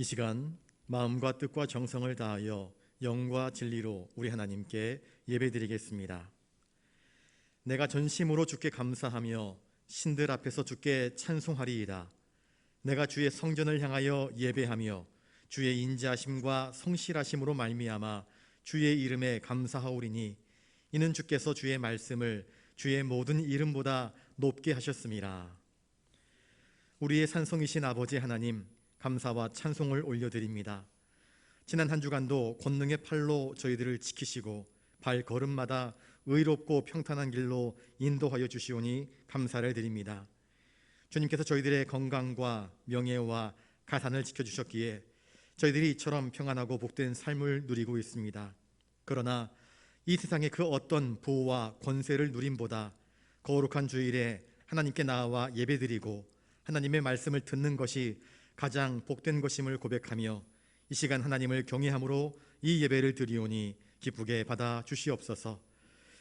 이 시간 마음과 뜻과 정성을 다하여 영과 진리로 우리 하나님께 예배드리겠습니다. 내가 전심으로 주께 감사하며 신들 앞에서 주께 찬송하리이다. 내가 주의 성전을 향하여 예배하며 주의 인자하심과 성실하심으로 말미암아 주의 이름에 감사하오리니 이는 주께서 주의 말씀을 주의 모든 이름보다 높게 하셨습니다. 우리의 산성이신 아버지 하나님, 감사와 찬송을 올려드립니다. 지난 한 주간도 권능의 팔로 저희들을 지키시고 발걸음마다 의롭고 평탄한 길로 인도하여 주시오니 감사를 드립니다. 주님께서 저희들의 건강과 명예와 가산을 지켜주셨기에 저희들이 이처럼 평안하고 복된 삶을 누리고 있습니다. 그러나 이 세상의 그 어떤 부와 권세를 누림보다 거룩한 주일에 하나님께 나아와 예배드리고 하나님의 말씀을 듣는 것이 가장 복된 것임을 고백하며 이 시간 하나님을 경외함으로 이 예배를 드리오니 기쁘게 받아 주시옵소서.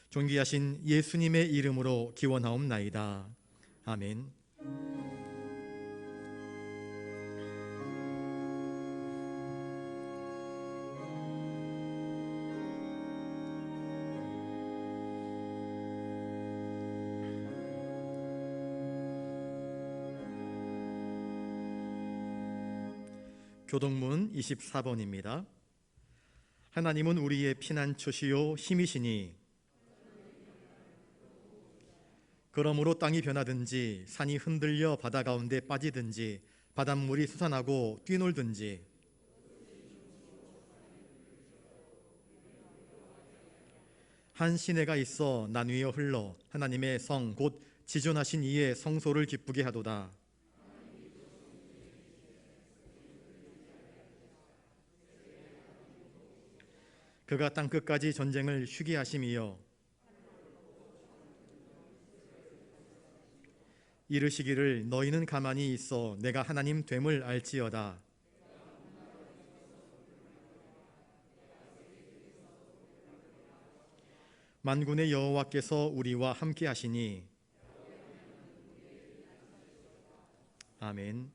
존귀하신 예수님의 이름으로 기원하옵나이다. 아멘. 교동문 24번입니다. 하나님은 우리의 피난처시요 힘이시니 그러므로 땅이 변하든지 산이 흔들려 바다 가운데 빠지든지 바닷물이 솟아나고 뛰놀든지 한 시내가 있어 나뉘어 흘러 하나님의 성 곧 지존하신 이의 성소를 기쁘게 하도다. 그가 땅끝까지 전쟁을 쉬게 하심이여 이르시기를 너희는 가만히 있어 내가 하나님 됨을 알지어다. 만군의 여호와께서 우리와 함께 하시니 아멘.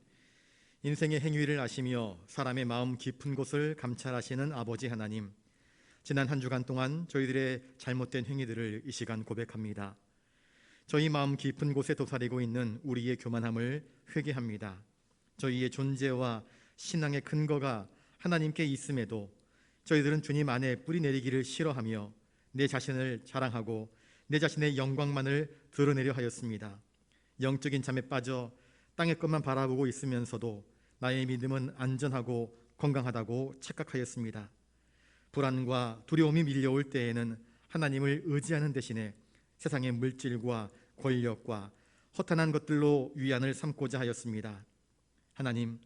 인생의 행위를 아시며 사람의 마음 깊은 곳을 감찰하시는 아버지 하나님, 지난 한 주간 동안 저희들의 잘못된 행위들을 이 시간 고백합니다. 저희 마음 깊은 곳에 도사리고 있는 우리의 교만함을 회개합니다. 저희의 존재와 신앙의 근거가 하나님께 있음에도 저희들은 주님 안에 뿌리 내리기를 싫어하며 내 자신을 자랑하고 내 자신의 영광만을 드러내려 하였습니다. 영적인 잠에 빠져 땅의 것만 바라보고 있으면서도 나의 믿음은 안전하고 건강하다고 착각하였습니다. 불안과 두려움이 밀려올 때에는 하나님을 의지하는 대신에 세상의 물질과 권력과 허탄한 것들로 위안을 삼고자 하였습니다. 하나님,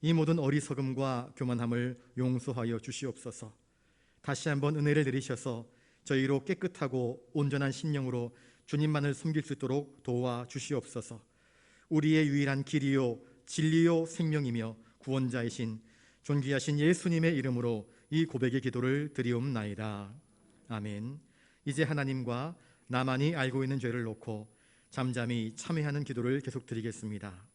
이 모든 어리석음과 교만함을 용서하여 주시옵소서. 다시 한번 은혜를 내리셔서 저희로 깨끗하고 온전한 심령으로 주님만을 섬길 수 있도록 도와 주시옵소서. 우리의 유일한 길이요 진리요 생명이며 구원자이신 존귀하신 예수님의 이름으로 이 고백의 기도를 드리옵나이다. 아멘. 이제 하나님과 나만이 알고 있는 죄를 놓고 잠잠히 참회하는 기도를 계속 드리겠습니다.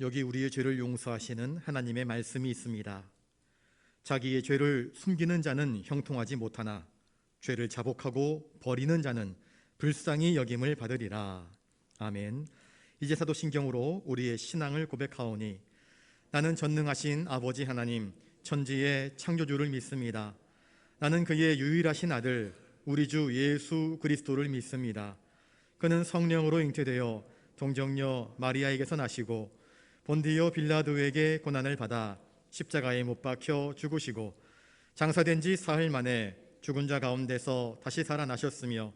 여기 우리의 죄를 용서하시는 하나님의 말씀이 있습니다. 자기의 죄를 숨기는 자는 형통하지 못하나 죄를 자복하고 버리는 자는 불쌍히 여김을 받으리라. 아멘. 이제 사도신경으로 우리의 신앙을 고백하오니 나는 전능하신 아버지 하나님 천지의 창조주를 믿습니다. 나는 그의 유일하신 아들 우리 주 예수 그리스도를 믿습니다. 그는 성령으로 잉태되어 동정녀 마리아에게서 나시고 본디오 빌라도에게 고난을 받아 십자가에 못 박혀 죽으시고 장사된 지 사흘 만에 죽은 자 가운데서 다시 살아나셨으며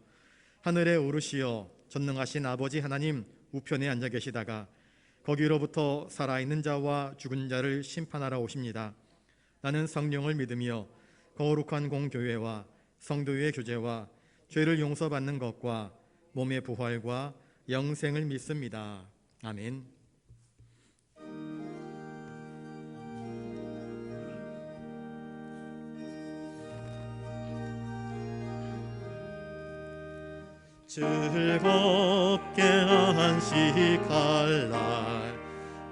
하늘에 오르시어 전능하신 아버지 하나님 우편에 앉아 계시다가 거기로부터 살아있는 자와 죽은 자를 심판하러 오십니다. 나는 성령을 믿으며 거룩한 공교회와 성도의 교제와 죄를 용서받는 것과 몸의 부활과 영생을 믿습니다. 아멘. 즐겁게 안식할 날,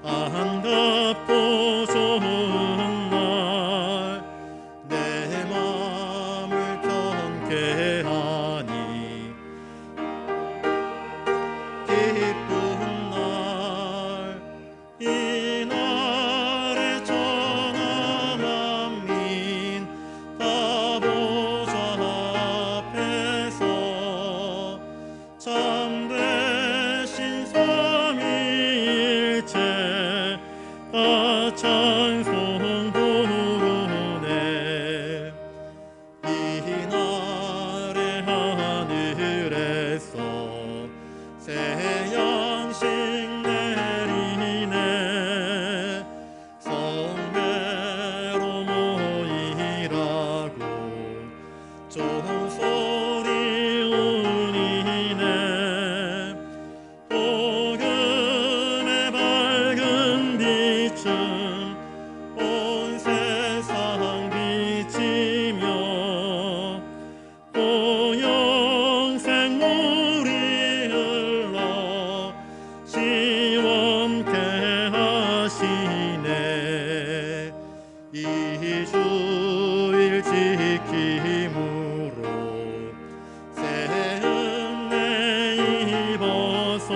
반갑고 좋은 날, 내 마음을 경계하니 기쁜 날, 이 날에 전하 만민 다 보좌 앞에서 참되신 삼위일체 다 찬송 부르네. 이 날에 하늘에서 새 양식 내리네. 성회로 모이라고 좋은 소리 울리네. 복음의 밝은 빛은 온 세상 비치며 또 영생 물이 흘러 시원케 하시네. 이 주일 지킴으로 새 은혜 입어서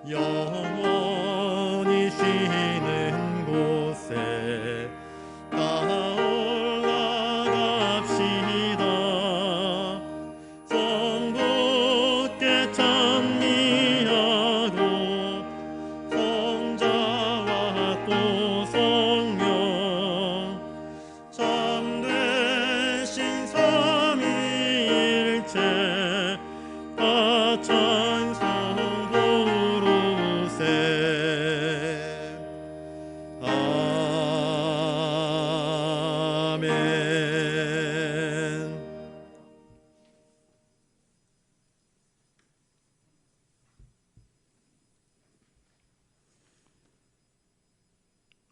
영원히 쉬는 곳에 다 올라갑시다. 성부께 찬미하고 성자와 또 성령 참되신 삼위일체 다 찬송 부르세. 아멘.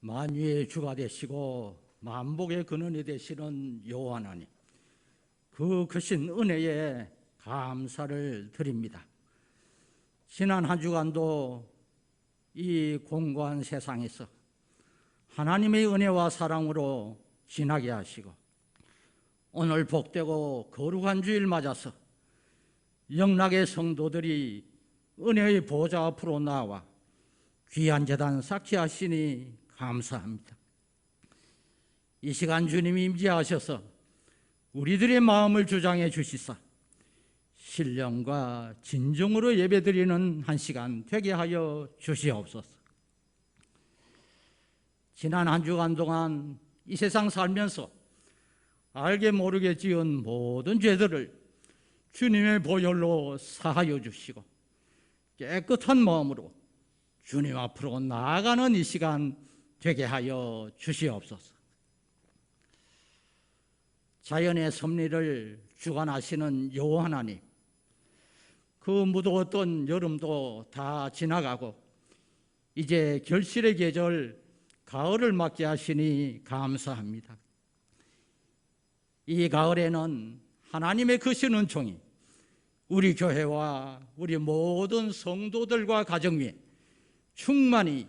만유의 주가 되시고 만복의 근원이 되시는 여호와 하나님, 그 크신 은혜에 감사를 드립니다. 지난 한 주간도 이 공고한 세상에서 하나님의 은혜와 사랑으로 지나게 하시고 오늘 복되고 거룩한 주일 맞아서 영락의 성도들이 은혜의 보좌 앞으로 나와 귀한 제단 쌓게 감사합니다. 이 시간 주님이 임재하셔서 우리들의 마음을 주장해 주시사 신령과 진정으로 예배드리는 한 시간 되게 하여 주시옵소서. 지난 한 주간 동안 이 세상 살면서 알게 모르게 지은 모든 죄들을 주님의 보혈로 사하여 주시고 깨끗한 마음으로 주님 앞으로 나아가는 이 시간 되게 하여 주시옵소서. 자연의 섭리를 주관하시는 여호와 하나님, 그 무더웠던 여름도 다 지나가고 이제 결실의 계절 가을을 맞게 하시니 감사합니다. 이 가을에는 하나님의 크신 은총이 우리 교회와 우리 모든 성도들과 가정 위에 충만히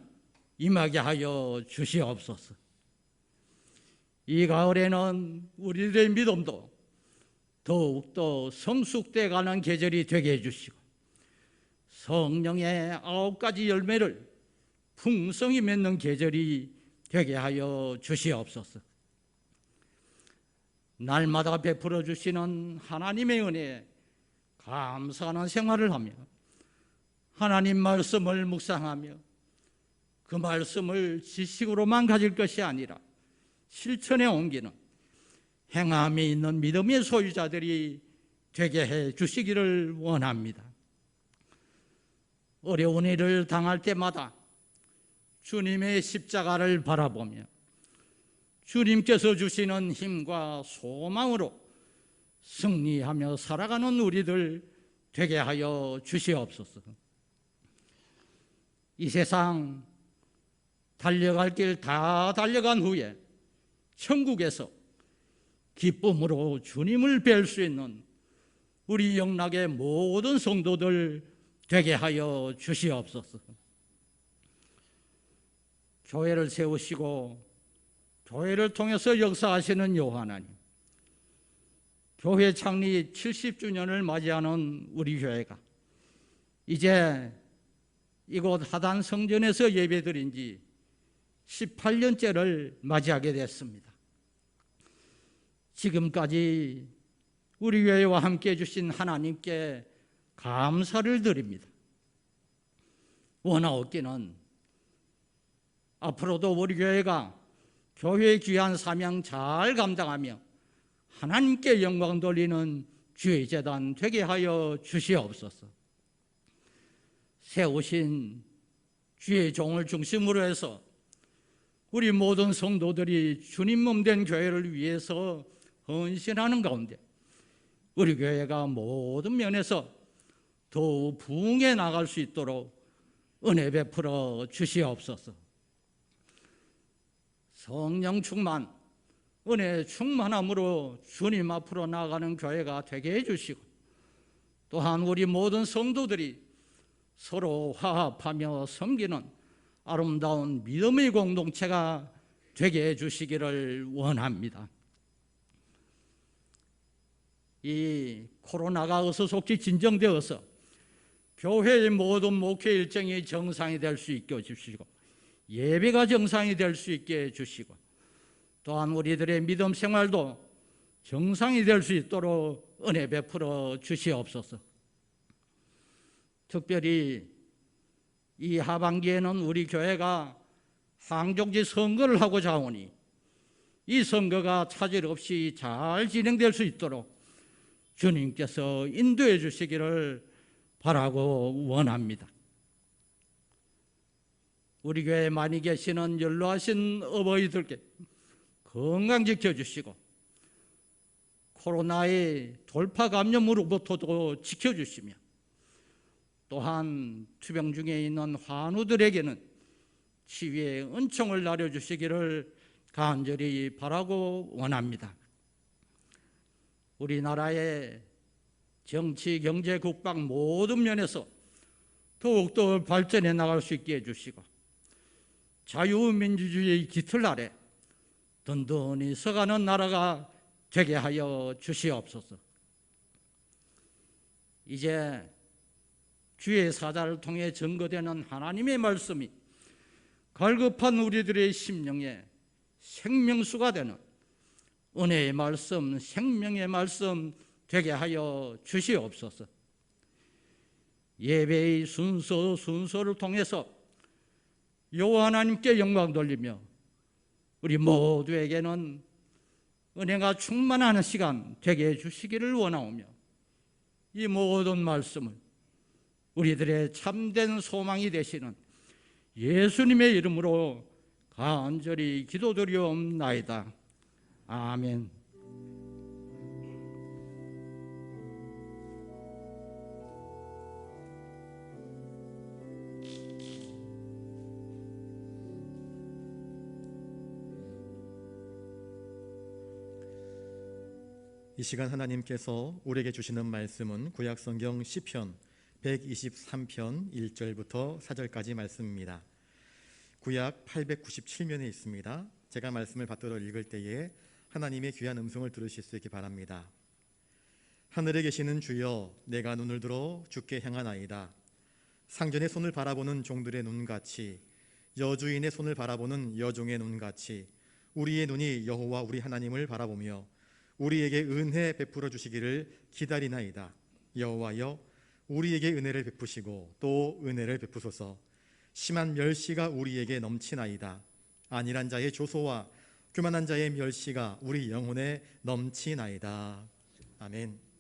임하게 하여 주시옵소서. 이 가을에는 우리들의 믿음도 더욱더 성숙돼 가는 계절이 되게 해주시고 성령의 9가지 열매를 풍성히 맺는 계절이 되게 하여 주시옵소서. 날마다 베풀어 주시는 하나님의 은혜에 감사하는 생활을 하며 하나님 말씀을 묵상하며 그 말씀을 지식으로만 가질 것이 아니라 실천에 옮기는 행함이 있는 믿음의 소유자들이 되게 해 주시기를 원합니다. 어려운 일을 당할 때마다 주님의 십자가를 바라보며 주님께서 주시는 힘과 소망으로 승리하며 살아가는 우리들 되게 하여 주시옵소서. 이 세상 달려갈 길 다 달려간 후에 천국에서 기쁨으로 주님을 뵐 수 있는 우리 영락의 모든 성도들 되게 하여 주시옵소서. 교회를 세우시고 교회를 통해서 역사하시는 여호와하나님, 교회 창립 70주년을 맞이하는 우리 교회가 이제 이곳 하단 성전에서 예배드린 지 18년째를 맞이하게 됐습니다. 지금까지 우리 교회와 함께 해주신 하나님께 감사를 드립니다. 원하옵기는 앞으로도 우리 교회가 교회의 귀한 사명 잘 감당하며 하나님께 영광 돌리는 주의 재단 되게 하여 주시옵소서. 세우신 주의 종을 중심으로 해서 우리 모든 성도들이 주님 몸된 교회를 위해서 헌신하는 가운데 우리 교회가 모든 면에서 더욱 부흥해 나갈 수 있도록 은혜 베풀어 주시옵소서. 성령 충만, 은혜 충만함으로 주님 앞으로 나아가는 교회가 되게 해주시고 또한 우리 모든 성도들이 서로 화합하며 섬기는 아름다운 믿음의 공동체가 되게 해주시기를 원합니다. 이 코로나가 어서속히 진정되어서 교회의 모든 목회 일정이 정상이 될 수 있게 해주시고 예배가 정상이 될 수 있게 해주시고 또한 우리들의 믿음 생활도 정상이 될 수 있도록 은혜 베풀어 주시옵소서. 특별히 이 하반기에는 우리 교회가 항종지 선거를 하고자 하오니 이 선거가 차질 없이 잘 진행될 수 있도록 주님께서 인도해 주시기를 바라고 원합니다. 우리 교회에 많이 계시는 연로하신 어버이들께 건강 지켜주시고 코로나의 돌파 감염으로부터도 지켜주시며 또한 투병 중에 있는 환우들에게는 치유의 은총을 나눠주시기를 간절히 바라고 원합니다. 우리나라의 정치, 경제, 국방 모든 면에서 더욱더 발전해 나갈 수 있게 해주시고 자유민주주의의 깃틀 아래 든든히 서가는 나라가 되게 하여 주시옵소서. 이제 주의 사자를 통해 증거되는 하나님의 말씀이 갈급한 우리들의 심령에 생명수가 되는 은혜의 말씀, 생명의 말씀 되게 하여 주시옵소서. 예배의 순서를 통해서 여호와 하나님께 영광 돌리며 우리 모두에게는 은혜가 충만한 시간 되게 해주시기를 원하오며 이 모든 말씀을 우리들의 참된 소망이 되시는 예수님의 이름으로 간절히 기도드리옵나이다. 아멘. 이 시간 하나님께서 우리에게 주시는 말씀은 구약성경 시편 123편 1절부터 4절까지 말씀입니다. 구약 897면에 있습니다. 제가 말씀을 받들어 읽을 때에 하나님의 귀한 음성을 들으실 수 있기 바랍니다. 하늘에 계시는 주여, 내가 눈을 들어 주께 향하나이다. 상전의 손을 바라보는 종들의 눈같이, 여주인의 손을 바라보는 여종의 눈같이 우리의 눈이 여호와 우리 하나님을 바라보며 우리에게 은혜 베풀어 주시기를 기다리나이다. 여호와여, 우리에게 은혜를 베푸시고 또 은혜를 베푸소서. 심한 멸시가 우리에게 넘치나이다. 안일한 자의 조소와 교만한 자의 멸시가 우리 영혼에 넘치나이다. 아멘.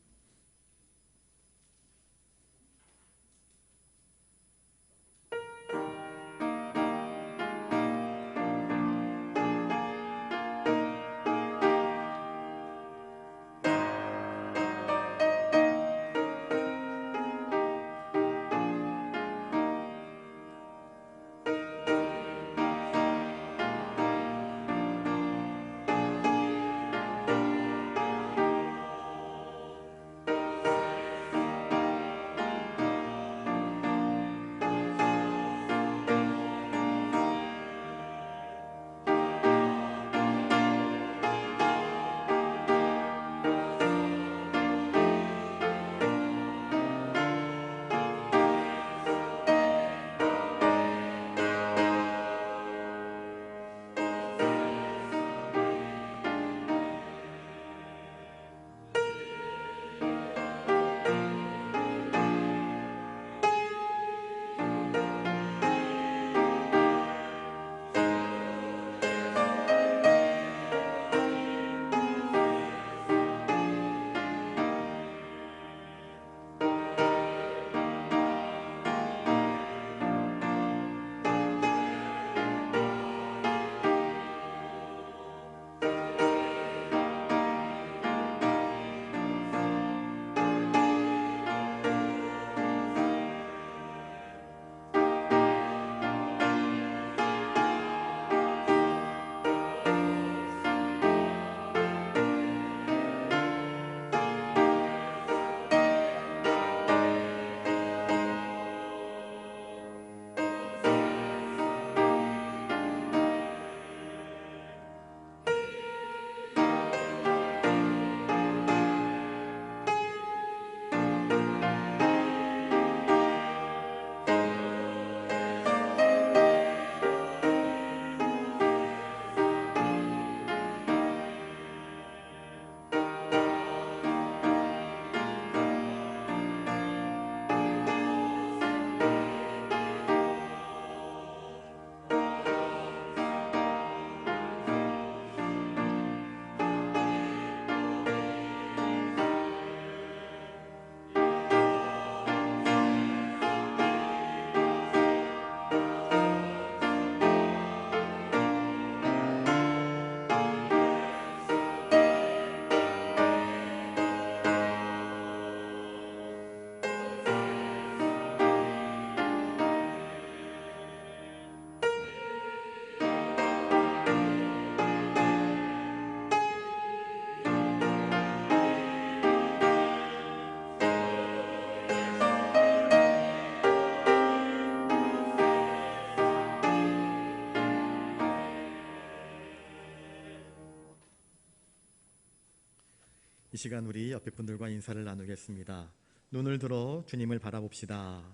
이 시간 우리 옆에 분들과 인사를 나누겠습니다. 눈을 들어 주님을 바라봅시다.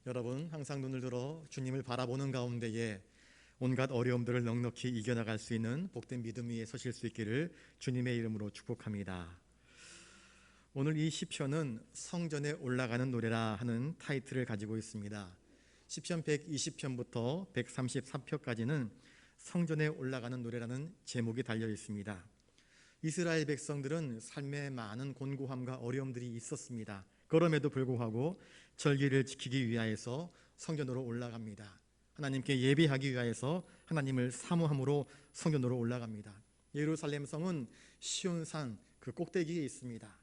여러분, 항상 눈을 들어 주님을 바라보는 가운데에 온갖 어려움들을 넉넉히 이겨나갈 수 있는 복된 믿음 위에 서실 수 있기를 주님의 이름으로 축복합니다. 오늘 이 시편은 성전에 올라가는 노래라 하는 타이틀을 가지고 있습니다. 시편 120편부터 134편까지는 성전에 올라가는 노래라는 제목이 달려 있습니다. 이스라엘 백성들은 삶에 많은 곤고함과 어려움들이 있었습니다. 그럼에도 불구하고 절기를 지키기 위하여서 성전으로 올라갑니다. 하나님께 예배하기 위하여서 하나님을 사모함으로 성전으로 올라갑니다. 예루살렘 성은 시온산 그 꼭대기에 있습니다.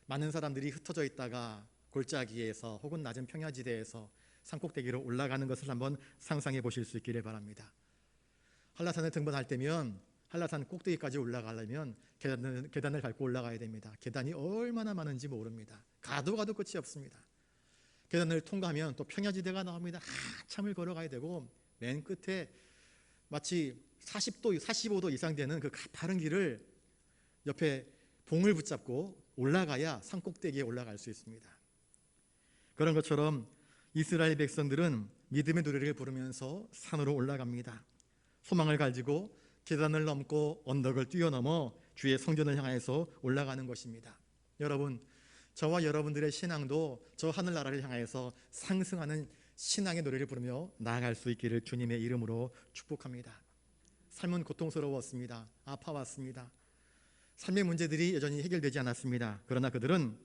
많은 사람들이 흩어져 있다가 골짜기에서 혹은 낮은 평야지대에서 산꼭대기로 올라가는 것을 한번 상상해 보실 수 있기를 바랍니다. 한라산을 등반할 때면 한라산 꼭대기까지 올라가려면 계단을 밟고 올라가야 됩니다. 계단이 얼마나 많은지 모릅니다. 가도 끝이 없습니다. 계단을 통과하면 또 평야지대가 나옵니다. 한참을 걸어가야 되고 맨 끝에 마치 40도, 45도 이상 되는 그 가파른 길을 옆에 봉을 붙잡고 올라가야 산 꼭대기에 올라갈 수 있습니다. 그런 것처럼 이스라엘 백성들은 믿음의 노래를 부르면서 산으로 올라갑니다. 소망을 가지고 계단을 넘고 언덕을 뛰어넘어 주의 성전을 향해서 올라가는 것입니다. 여러분, 저와 여러분들의 신앙도 저 하늘나라를 향해서 상승하는 신앙의 노래를 부르며 나아갈 수 있기를 주님의 이름으로 축복합니다. 삶은 고통스러웠습니다. 아파왔습니다. 삶의 문제들이 여전히 해결되지 않았습니다. 그러나 그들은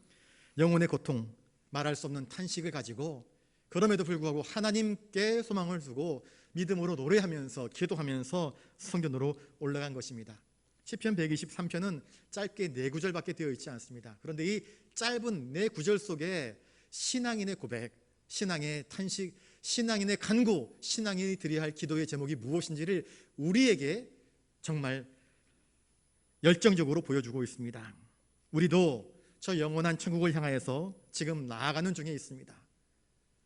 영혼의 고통, 말할 수 없는 탄식을 가지고 그럼에도 불구하고 하나님께 소망을 두고 믿음으로 노래하면서 기도하면서 성전으로 올라간 것입니다. 시편 123편은 짧게 4구절밖에 되어 있지 않습니다. 그런데 이 짧은 4구절 속에 신앙인의 고백, 신앙의 탄식, 신앙인의 간구, 신앙인이 드려야 할 기도의 제목이 무엇인지를 우리에게 정말 열정적으로 보여주고 있습니다. 우리도 저 영원한 천국을 향하여서 지금 나아가는 중에 있습니다.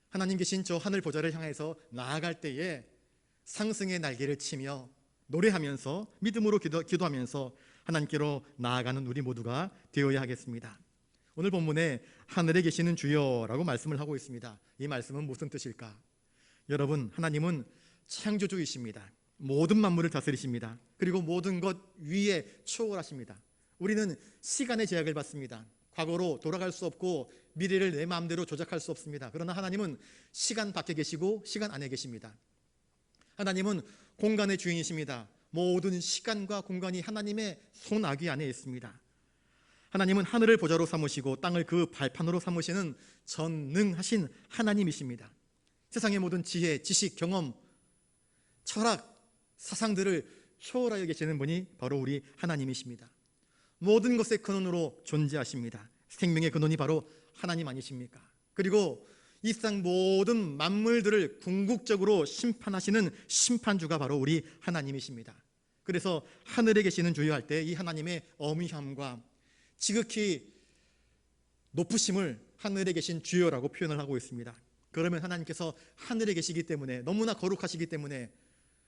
하나님 계신 저 하늘 보좌를 향해서 나아갈 때에 상승의 날개를 치며 노래하면서 믿음으로 기도하면서 하나님께로 나아가는 우리 모두가 되어야 하겠습니다. 오늘 본문에 하늘에 계시는 주여라고 말씀을 하고 있습니다. 이 말씀은 무슨 뜻일까? 여러분, 하나님은 창조주이십니다. 모든 만물을 다스리십니다. 그리고 모든 것 위에 초월하십니다. 우리는 시간의 제약을 받습니다. 과거로 돌아갈 수 없고 미래를 내 마음대로 조작할 수 없습니다. 그러나 하나님은 시간 밖에 계시고 시간 안에 계십니다. 하나님은 공간의 주인이십니다. 모든 시간과 공간이 하나님의 손아귀 안에 있습니다. 하나님은 하늘을 보좌로 삼으시고 땅을 그 발판으로 삼으시는 전능하신 하나님이십니다. 세상의 모든 지혜, 지식, 경험, 철학, 사상들을 초월하여 계시는 분이 바로 우리 하나님이십니다. 모든 것의 근원으로 존재하십니다. 생명의 근원이 바로 하나님 아니십니까? 그리고 이 세상 모든 만물들을 궁극적으로 심판하시는 심판주가 바로 우리 하나님이십니다. 그래서 하늘에 계시는 주여 할 때 이 하나님의 어미함과 지극히 높으심을 하늘에 계신 주여라고 표현을 하고 있습니다. 그러면 하나님께서 하늘에 계시기 때문에 너무나 거룩하시기 때문에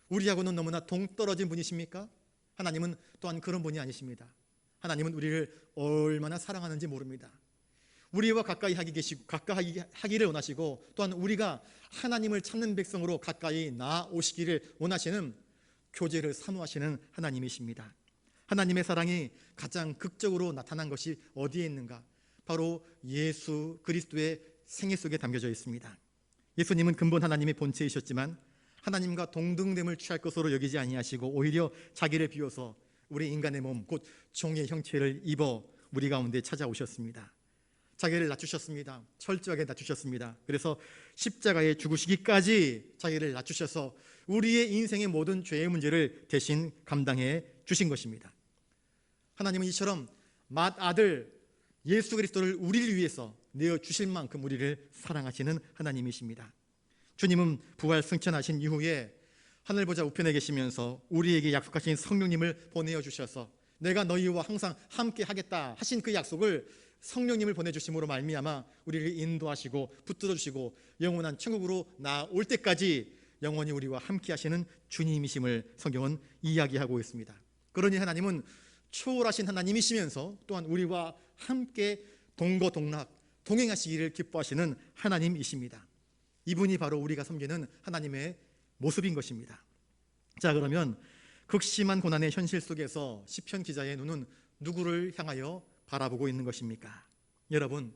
우리하고는 너무나 동떨어진 분이십니까? 하나님은 또한 그런 분이 아니십니다. 하나님은 우리를 얼마나 사랑하는지 모릅니다. 우리와 가까이 하기를 원하시고 또한 우리가 하나님을 찾는 백성으로 가까이 나오시기를 원하시는 교제를 사모하시는 하나님이십니다. 하나님의 사랑이 가장 극적으로 나타난 것이 어디에 있는가? 바로 예수 그리스도의 생애 속에 담겨져 있습니다. 예수님은 근본 하나님의 본체이셨지만 하나님과 동등됨을 취할 것으로 여기지 아니하시고 오히려 자기를 비워서 우리 인간의 몸, 곧 종의 형체를 입어 우리 가운데 찾아오셨습니다. 자기를 낮추셨습니다. 철저하게 낮추셨습니다. 그래서 십자가에 죽으시기까지 자기를 낮추셔서 우리의 인생의 모든 죄의 문제를 대신 감당해 주신 것입니다. 하나님은 이처럼 맏아들 예수 그리스도를 우리를 위해서 내어주실 만큼 우리를 사랑하시는 하나님이십니다. 주님은 부활 승천하신 이후에 하늘 보좌 우편에 계시면서 우리에게 약속하신 성령님을 보내어 주셔서 내가 너희와 항상 함께 하겠다 하신 그 약속을 성령님을 보내주심으로 말미암아 우리를 인도하시고 붙들어 주시고 영원한 천국으로 나올 때까지 영원히 우리와 함께 하시는 주님이심을 성경은 이야기하고 있습니다. 그러니 하나님은 초월하신 하나님이시면서 또한 우리와 함께 동거동락 동행하시기를 기뻐하시는 하나님이십니다. 이분이 바로 우리가 섬기는 하나님의 모습인 것입니다. 자, 그러면 극심한 고난의 현실 속에서 시편 기자의 눈은 누구를 향하여 바라보고 있는 것입니까? 여러분,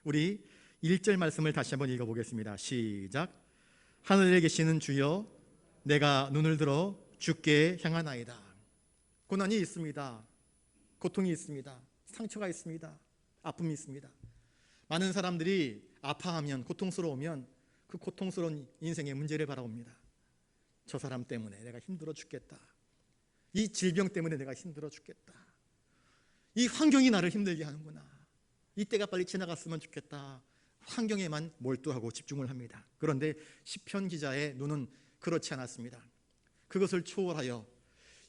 우리 1절 말씀을 다시 한번 읽어보겠습니다. 시작. 하늘에 계시는 주여, 내가 눈을 들어 주께 향하나이다. 고난이 있습니다. 고통이 있습니다. 상처가 있습니다. 아픔이 있습니다. 많은 사람들이 아파하면, 고통스러우면 그 고통스러운 인생의 문제를 바라봅니다. 저 사람 때문에 내가 힘들어 죽겠다. 이 질병 때문에 내가 힘들어 죽겠다. 이 환경이 나를 힘들게 하는구나. 이 때가 빨리 지나갔으면 좋겠다. 환경에만 몰두하고 집중을 합니다. 그런데 시편 기자의 눈은 그렇지 않았습니다. 그것을 초월하여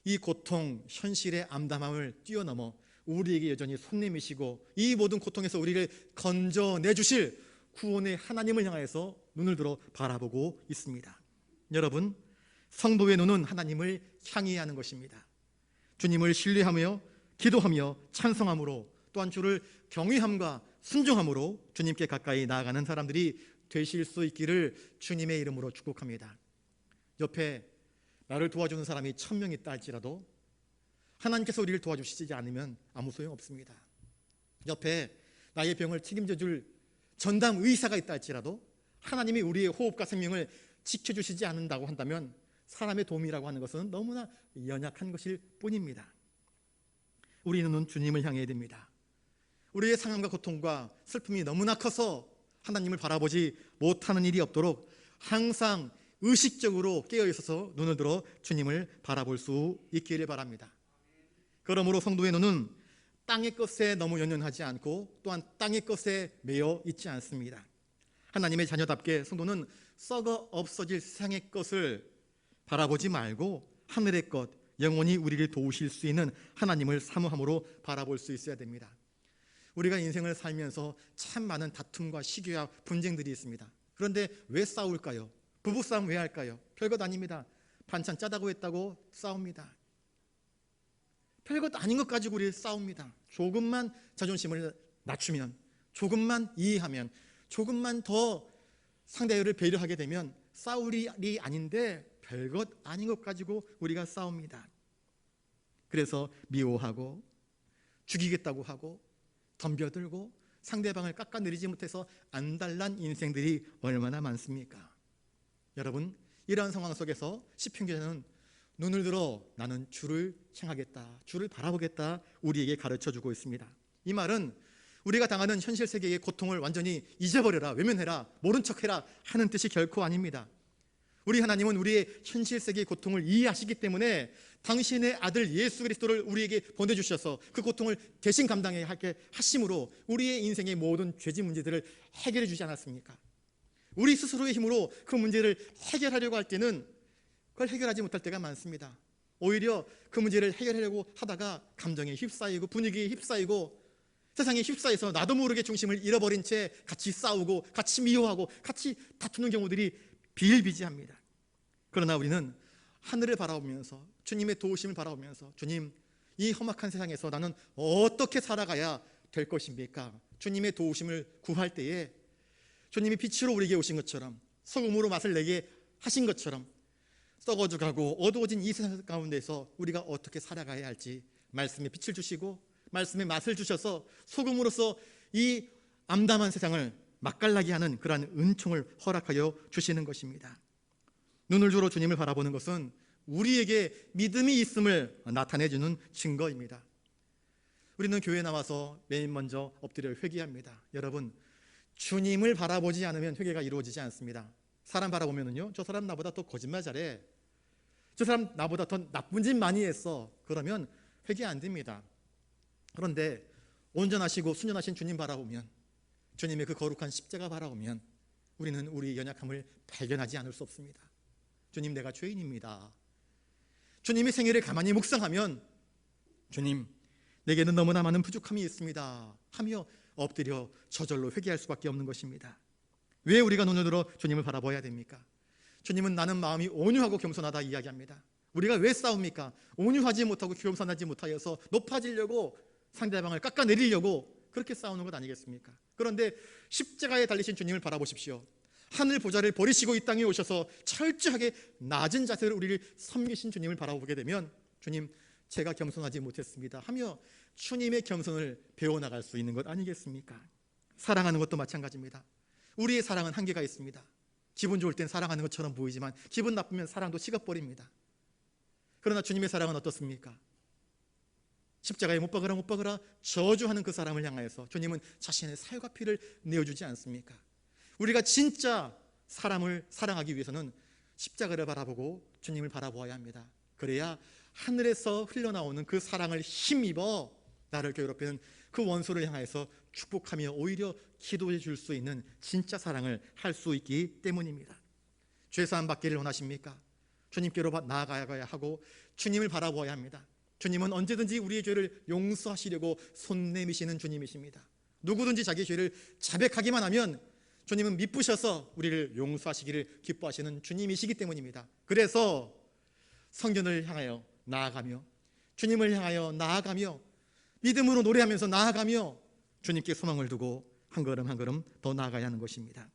이 고통, 현실의 암담함을 뛰어넘어 우리에게 여전히 손님이시고 이 모든 고통에서 우리를 건져내 주실 구원의 하나님을 향해서 눈을 들어 바라보고 있습니다. 여러분, 성도의 눈은 하나님을 향해야 하는 것입니다. 주님을 신뢰하며 기도하며 찬송함으로 또한 주를 경외함과 순종함으로 주님께 가까이 나아가는 사람들이 되실 수 있기를 주님의 이름으로 축복합니다. 옆에 나를 도와주는 사람이 1000명 있다 할지라도 하나님께서 우리를 도와주시지 않으면 아무 소용없습니다. 옆에 나의 병을 책임져 줄 전담 의사가 있다 할지라도 하나님이 우리의 호흡과 생명을 지켜주시지 않는다고 한다면 사람의 도움이라고 하는 것은 너무나 연약한 것일 뿐입니다. 우리는 주님을 향해야 됩니다. 우리의 상함과 고통과 슬픔이 너무나 커서 하나님을 바라보지 못하는 일이 없도록 항상 의식적으로 깨어있어서 눈을 들어 주님을 바라볼 수 있기를 바랍니다. 그러므로 성도의 눈은 땅의 것에 너무 연연하지 않고 또한 땅의 것에 매여 있지 않습니다. 하나님의 자녀답게 성도는 썩어 없어질 세상의 것을 바라보지 말고 하늘의 것, 영원히 우리를 도우실 수 있는 하나님을 사모함으로 바라볼 수 있어야 됩니다. 우리가 인생을 살면서 참 많은 다툼과 시기와 분쟁들이 있습니다. 그런데 왜 싸울까요? 부부싸움 왜 할까요? 별것 아닙니다. 반찬 짜다고 했다고 싸웁니다. 별것 아닌 것 가지고 우리 싸웁니다. 조금만 자존심을 낮추면, 조금만 이해하면, 조금만 더 상대를 배려하게 되면 싸울 일이 아닌데 별것 아닌 것 가지고 우리가 싸웁니다. 그래서 미워하고 죽이겠다고 하고 덤벼들고 상대방을 깎아내리지 못해서 안달난 인생들이 얼마나 많습니까? 여러분, 이러한 상황 속에서 시편기자는 눈을 들어 나는 주를 향하겠다, 주를 바라보겠다 우리에게 가르쳐주고 있습니다. 이 말은 우리가 당하는 현실 세계의 고통을 완전히 잊어버려라, 외면해라, 모른 척해라 하는 뜻이 결코 아닙니다. 우리 하나님은 우리의 현실 세계의 고통을 이해하시기 때문에 당신의 아들 예수 그리스도를 우리에게 보내주셔서 그 고통을 대신 감당하게 하심으로 우리의 인생의 모든 죄진 문제들을 해결해 주지 않았습니까? 우리 스스로의 힘으로 그 문제를 해결하려고 할 때는 그걸 해결하지 못할 때가 많습니다. 오히려 그 문제를 해결하려고 하다가 감정에 휩싸이고 분위기에 휩싸이고 세상에 휩싸여서 나도 모르게 중심을 잃어버린 채 같이 싸우고 같이 미워하고 같이 다투는 경우들이 비일비재합니다. 그러나 우리는 하늘을 바라보면서 주님의 도우심을 바라보면서 주님, 이 험악한 세상에서 나는 어떻게 살아가야 될 것입니까? 주님의 도우심을 구할 때에 주님이 빛으로 우리에게 오신 것처럼 소금으로 맛을 내게 하신 것처럼 썩어져가고 어두워진 이 세상 가운데서 우리가 어떻게 살아가야 할지 말씀에 빛을 주시고 말씀에 맛을 주셔서 소금으로서 이 암담한 세상을 맛깔나게 하는 그러한 은총을 허락하여 주시는 것입니다. 눈을 들어 주님을 바라보는 것은 우리에게 믿음이 있음을 나타내주는 증거입니다. 우리는 교회에 나와서 맨 먼저 엎드려 회개합니다. 여러분, 주님을 바라보지 않으면 회개가 이루어지지 않습니다. 사람 바라보면은요, 저 사람 나보다 더 거짓말 잘해, 저 사람 나보다 더 나쁜 짓 많이 했어, 그러면 회개 안 됩니다. 그런데 온전하시고 순전하신 주님 바라보면, 주님의 그 거룩한 십자가 바라보면 우리는 우리의 연약함을 발견하지 않을 수 없습니다. 주님, 내가 죄인입니다. 주님의 생애를 가만히 묵상하면 주님, 내게는 너무나 많은 부족함이 있습니다 하며 엎드려 저절로 회개할 수밖에 없는 것입니다. 왜 우리가 눈을 들어 주님을 바라봐야 됩니까? 주님은 나는 마음이 온유하고 겸손하다 이야기합니다. 우리가 왜 싸웁니까? 온유하지 못하고 겸손하지 못하여서 높아지려고 상대방을 깎아내리려고 그렇게 싸우는 것 아니겠습니까? 그런데 십자가에 달리신 주님을 바라보십시오. 하늘 보좌를 버리시고 이 땅에 오셔서 철저하게 낮은 자세로 우리를 섬기신 주님을 바라보게 되면 주님, 제가 겸손하지 못했습니다 하며 주님의 겸손을 배워나갈 수 있는 것 아니겠습니까? 사랑하는 것도 마찬가지입니다. 우리의 사랑은 한계가 있습니다. 기분 좋을 땐 사랑하는 것처럼 보이지만 기분 나쁘면 사랑도 식어버립니다. 그러나 주님의 사랑은 어떻습니까? 십자가에 못 박으라 못 박으라 저주하는 그 사람을 향하여서 주님은 자신의 살과 피를 내어주지 않습니까? 우리가 진짜 사람을 사랑하기 위해서는 십자가를 바라보고 주님을 바라보아야 합니다. 그래야 하늘에서 흘러나오는 그 사랑을 힘입어 나를 괴롭히는 그 원수를 향해서 축복하며 오히려 기도해 줄 수 있는 진짜 사랑을 할 수 있기 때문입니다. 죄사함 받기를 원하십니까? 주님께로 나아가야 하고 주님을 바라보아야 합니다. 주님은 언제든지 우리의 죄를 용서하시려고 손 내미시는 주님이십니다. 누구든지 자기 죄를 자백하기만 하면 주님은 미쁘셔서 우리를 용서하시기를 기뻐하시는 주님이시기 때문입니다. 그래서 성전을 향하여 나아가며 주님을 향하여 나아가며 믿음으로 노래하면서 나아가며 주님께 소망을 두고 한 걸음 한 걸음 더 나아가야 하는 것입니다.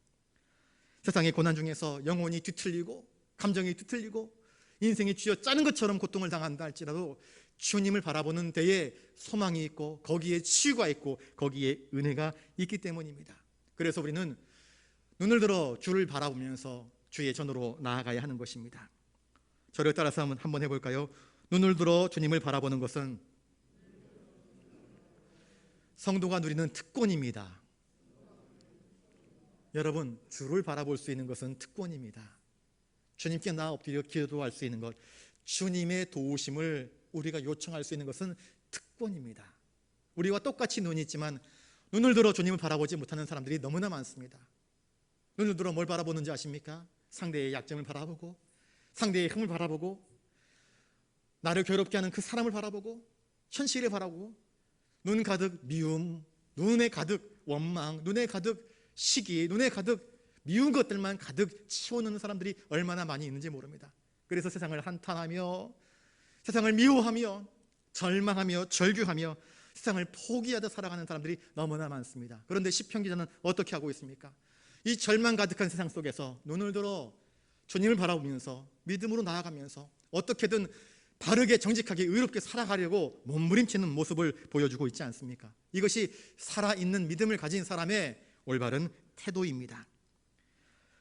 세상의 고난 중에서 영혼이 뒤틀리고 감정이 뒤틀리고 인생이 쥐어 짜는 것처럼 고통을 당한다 할지라도 주님을 바라보는 데에 소망이 있고 거기에 치유가 있고 거기에 은혜가 있기 때문입니다. 그래서 우리는 눈을 들어 주를 바라보면서 주의 전으로 나아가야 하는 것입니다. 저를 따라서 한번 해볼까요? 눈을 들어 주님을 바라보는 것은 성도가 누리는 특권입니다. 여러분, 주를 바라볼 수 있는 것은 특권입니다. 주님께 나아 엎드려 기도할 수 있는 것, 주님의 도우심을 우리가 요청할 수 있는 것은 특권입니다. 우리와 똑같이 눈이 있지만 눈을 들어 주님을 바라보지 못하는 사람들이 너무나 많습니다. 눈을 들어 뭘 바라보는지 아십니까? 상대의 약점을 바라보고, 상대의 힘을 바라보고, 나를 괴롭게 하는 그 사람을 바라보고, 현실을 바라보고, 눈 가득 미움, 눈에 가득 원망, 눈에 가득 시기, 눈에 가득 미운 것들만 가득 채워놓는 사람들이 얼마나 많이 있는지 모릅니다. 그래서 세상을 한탄하며, 세상을 미워하며, 절망하며, 절규하며 세상을 포기하다 살아가는 사람들이 너무나 많습니다. 그런데 시편 기자는 어떻게 하고 있습니까? 이 절망 가득한 세상 속에서 눈을 들어 주님을 바라보면서 믿음으로 나아가면서 어떻게든 바르게 정직하게 의롭게 살아가려고 몸부림치는 모습을 보여주고 있지 않습니까? 이것이 살아있는 믿음을 가진 사람의 올바른 태도입니다.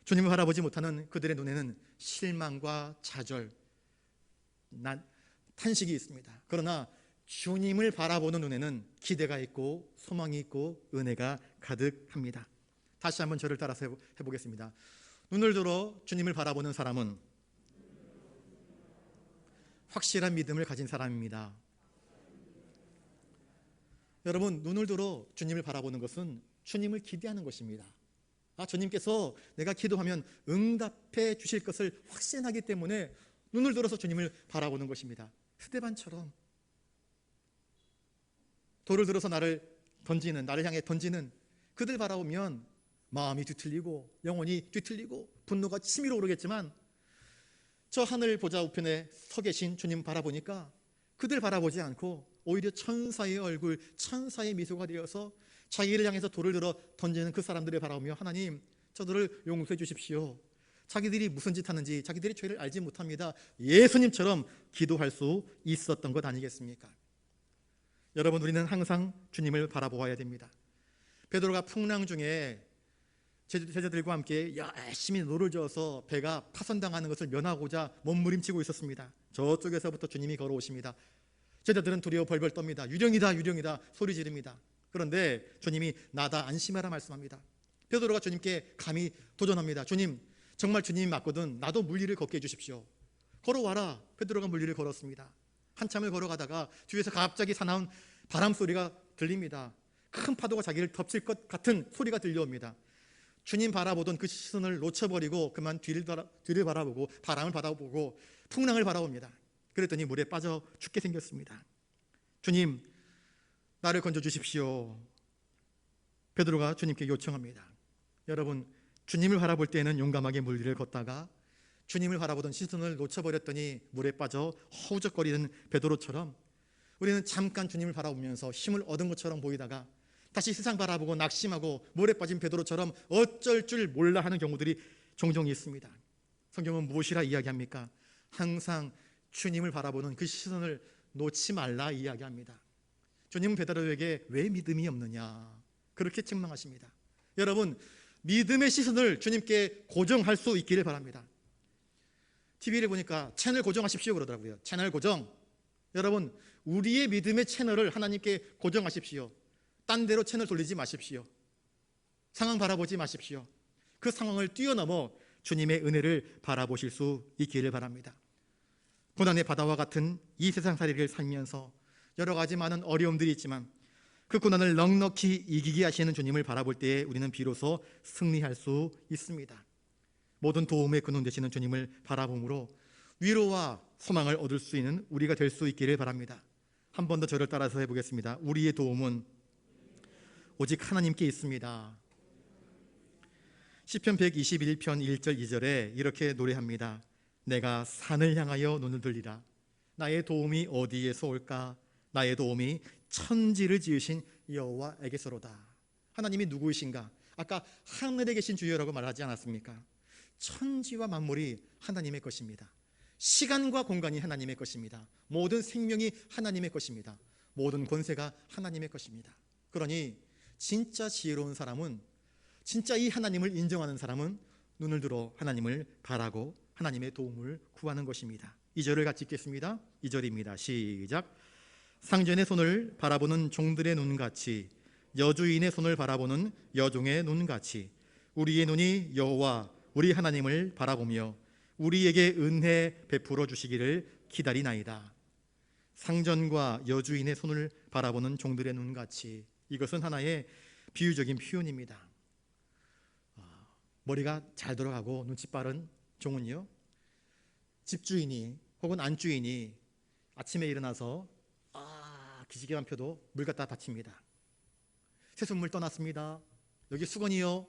주님을 바라보지 못하는 그들의 눈에는 실망과 좌절, 탄식이 있습니다. 그러나 주님을 바라보는 눈에는 기대가 있고 소망이 있고 은혜가 가득합니다. 다시 한번 저를 따라서 해보겠습니다. 눈을 들어 주님을 바라보는 사람은 확실한 믿음을 가진 사람입니다. 여러분, 눈을 들어 주님을 바라보는 것은 주님을 기대하는 것입니다. 주님께서 내가 기도하면 응답해 주실 것을 확신하기 때문에 눈을 들어서 주님을 바라보는 것입니다. 스데반처럼 돌을 들어서 나를 향해 던지는 그들 바라보면 마음이 뒤틀리고 영혼이 뒤틀리고 분노가 치밀어 오르겠지만 저 하늘 보좌 우편에 서 계신 주님 바라보니까 그들 바라보지 않고 오히려 천사의 얼굴, 천사의 미소가 되어서 자기를 향해서 돌을 들어 던지는 그 사람들을 바라보며 하나님, 저들을 용서해 주십시오. 자기들이 무슨 짓 하는지 자기들이 죄를 알지 못합니다. 예수님처럼 기도할 수 있었던 것 아니겠습니까? 여러분, 우리는 항상 주님을 바라보아야 됩니다. 베드로가 풍랑 중에 제자들과 함께 열심히 노를 저어서 배가 파손당하는 것을 면하고자 몸부림치고 있었습니다. 저쪽에서부터 주님이 걸어오십니다. 제자들은 두려워 벌벌 떱니다. 유령이다, 유령이다 소리 지릅니다. 그런데 주님이 나다, 안심하라 말씀합니다. 베드로가 주님께 감히 도전합니다. 주님, 정말 주님이 맞거든 나도 물리를 걷게 해주십시오. 걸어와라. 베드로가 물리를 걸었습니다. 한참을 걸어가다가 뒤에서 갑자기 사나운 바람 소리가 들립니다. 큰 파도가 자기를 덮칠 것 같은 소리가 들려옵니다. 주님 바라보던 그 시선을 놓쳐버리고 그만 뒤를 바라보고 바람을 바라보고 풍랑을 바라봅니다. 그랬더니 물에 빠져 죽게 생겼습니다. 주님, 나를 건져 주십시오. 베드로가 주님께 요청합니다. 여러분, 주님을 바라볼 때에는 용감하게 물 위를 걷다가 주님을 바라보던 시선을 놓쳐버렸더니 물에 빠져 허우적거리는 베드로처럼 우리는 잠깐 주님을 바라보면서 힘을 얻은 것처럼 보이다가 다시 세상 바라보고 낙심하고 물에 빠진 베드로처럼 어쩔 줄 몰라 하는 경우들이 종종 있습니다. 성경은 무엇이라 이야기합니까? 항상 주님을 바라보는 그 시선을 놓지 말라 이야기합니다. 주님은 베드로에게 왜 믿음이 없느냐 그렇게 책망하십니다. 여러분, 믿음의 시선을 주님께 고정할 수 있기를 바랍니다. TV를 보니까 채널 고정하십시오 그러더라고요. 채널 고정. 여러분, 우리의 믿음의 채널을 하나님께 고정하십시오. 딴 데로 채널 돌리지 마십시오. 상황 바라보지 마십시오. 그 상황을 뛰어넘어 주님의 은혜를 바라보실 수 있기를 바랍니다. 고난의 바다와 같은 이 세상살이를 살면서 여러 가지 많은 어려움들이 있지만 그 고난을 넉넉히 이기게 하시는 주님을 바라볼 때에 우리는 비로소 승리할 수 있습니다. 모든 도움의 근원 되시는 주님을 바라봄으로 위로와 소망을 얻을 수 있는 우리가 될 수 있기를 바랍니다. 한 번 더 저를 따라서 해보겠습니다. 우리의 도움은 오직 하나님께 있습니다. 시편 121편 1절 2절에 이렇게 노래합니다. 내가 산을 향하여 눈을 들리라. 나의 도움이 어디에서 올까? 나의 도움이 천지를 지으신 여호와에게서로다. 하나님이 누구이신가? 아까 하늘에 계신 주여라고 말하지 않았습니까? 천지와 만물이 하나님의 것입니다. 시간과 공간이 하나님의 것입니다. 모든 생명이 하나님의 것입니다. 모든 권세가 하나님의 것입니다. 그러니 진짜 지혜로운 사람은, 진짜 이 하나님을 인정하는 사람은 눈을 들어 하나님을 바라고 하나님의 도움을 구하는 것입니다. 2절을 같이 읽겠습니다. 2절입니다. 시작. 상전의 손을 바라보는 종들의 눈같이, 여주인의 손을 바라보는 여종의 눈같이 우리의 눈이 여호와 우리 하나님을 바라보며 우리에게 은혜 베풀어 주시기를 기다리나이다. 상전과 여주인의 손을 바라보는 종들의 눈같이, 이것은 하나의 비유적인 표현입니다. 머리가 잘 돌아가고 눈치 빠른 종은요, 집주인이 혹은 안주인이 아침에 일어나서 기지개만 펴도 물 갖다 바칩니다. 새순물 떠났습니다. 여기 수건이요.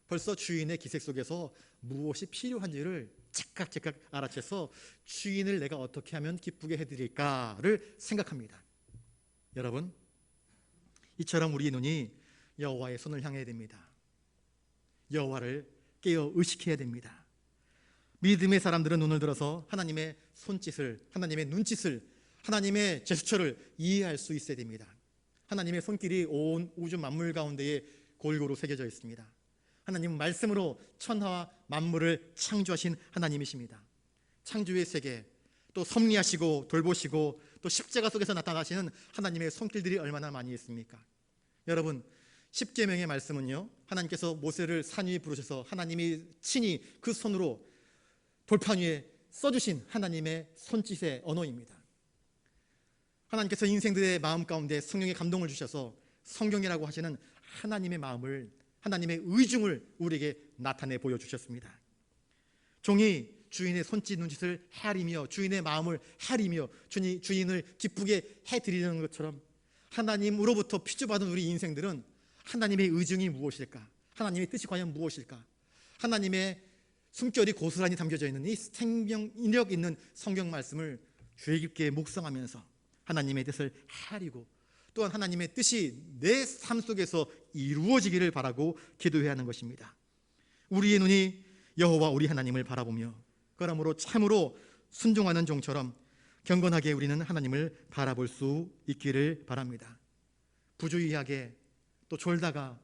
벌써 주인의 기색 속에서 무엇이 필요한지를 착각착각 알아채서 주인을 내가 어떻게 하면 기쁘게 해드릴까를 생각합니다. 여러분, 이처럼 우리의 눈이 여호와의 손을 향해야 됩니다. 여호와를 깨어 의식해야 됩니다. 믿음의 사람들은 눈을 들어서 하나님의 손짓을, 하나님의 눈짓을, 하나님의 제스처를 이해할 수 있어야 됩니다. 하나님의 손길이 온 우주 만물 가운데에 골고루 새겨져 있습니다. 하나님은 말씀으로 천하와 만물을 창조하신 하나님이십니다. 창조의 세계, 또 섭리하시고 돌보시고 또 십자가 속에서 나타나시는 하나님의 손길들이 얼마나 많이 있습니까? 여러분, 십계명의 말씀은요, 하나님께서 모세를 산 위에 부르셔서 하나님이 친히 그 손으로 돌판 위에 써주신 하나님의 손짓의 언어입니다. 하나님께서 인생들의 마음 가운데 성령의 감동을 주셔서 성경이라고 하시는 하나님의 마음을, 하나님의 의중을 우리에게 나타내 보여주셨습니다. 종이 주인의 손짓 눈짓을 헤아리며 주인의 마음을 헤아리며 주인을 기쁘게 해드리는 것처럼 하나님으로부터 피조받은 우리 인생들은 하나님의 의중이 무엇일까? 하나님의 뜻이 과연 무엇일까? 하나님의 숨결이 고스란히 담겨져 있는 이 생명력 있는 성경 말씀을 주의 깊게 묵상하면서 하나님의 뜻을 헤아리고 또한 하나님의 뜻이 내 삶 속에서 이루어지기를 바라고 기도해야 하는 것입니다. 우리의 눈이 여호와 우리 하나님을 바라보며 그러므로 참으로 순종하는 종처럼 경건하게 우리는 하나님을 바라볼 수 있기를 바랍니다. 부주의하게 또 졸다가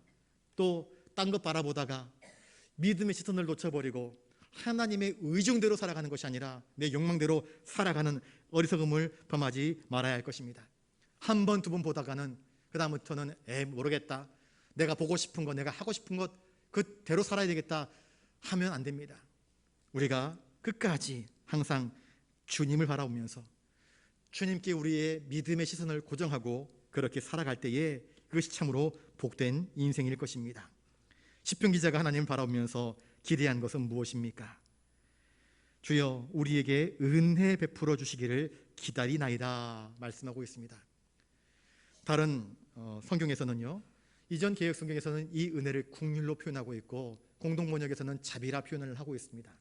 또 딴 것 바라보다가 믿음의 시선을 놓쳐버리고 하나님의 의중대로 살아가는 것이 아니라 내 욕망대로 살아가는 어리석음을 범하지 말아야 할 것입니다. 한 번, 두 번 보다가는 그 다음부터는 모르겠다, 내가 보고 싶은 것, 내가 하고 싶은 것 그대로 살아야 되겠다 하면 안 됩니다. 우리가 끝까지 항상 주님을 바라보면서 주님께 우리의 믿음의 시선을 고정하고 그렇게 살아갈 때에 그것이 참으로 복된 인생일 것입니다. 시편 기자가 하나님을 바라보면서 기대한 것은 무엇입니까? 주여 우리에게 은혜 베풀어 주시기를 기다리나이다 말씀하고 있습니다. 다른 성경에서는요, 이전 개역 성경에서는 이 은혜를 긍휼로 표현하고 있고 공동번역에서는 자비라 표현을 하고 있습니다.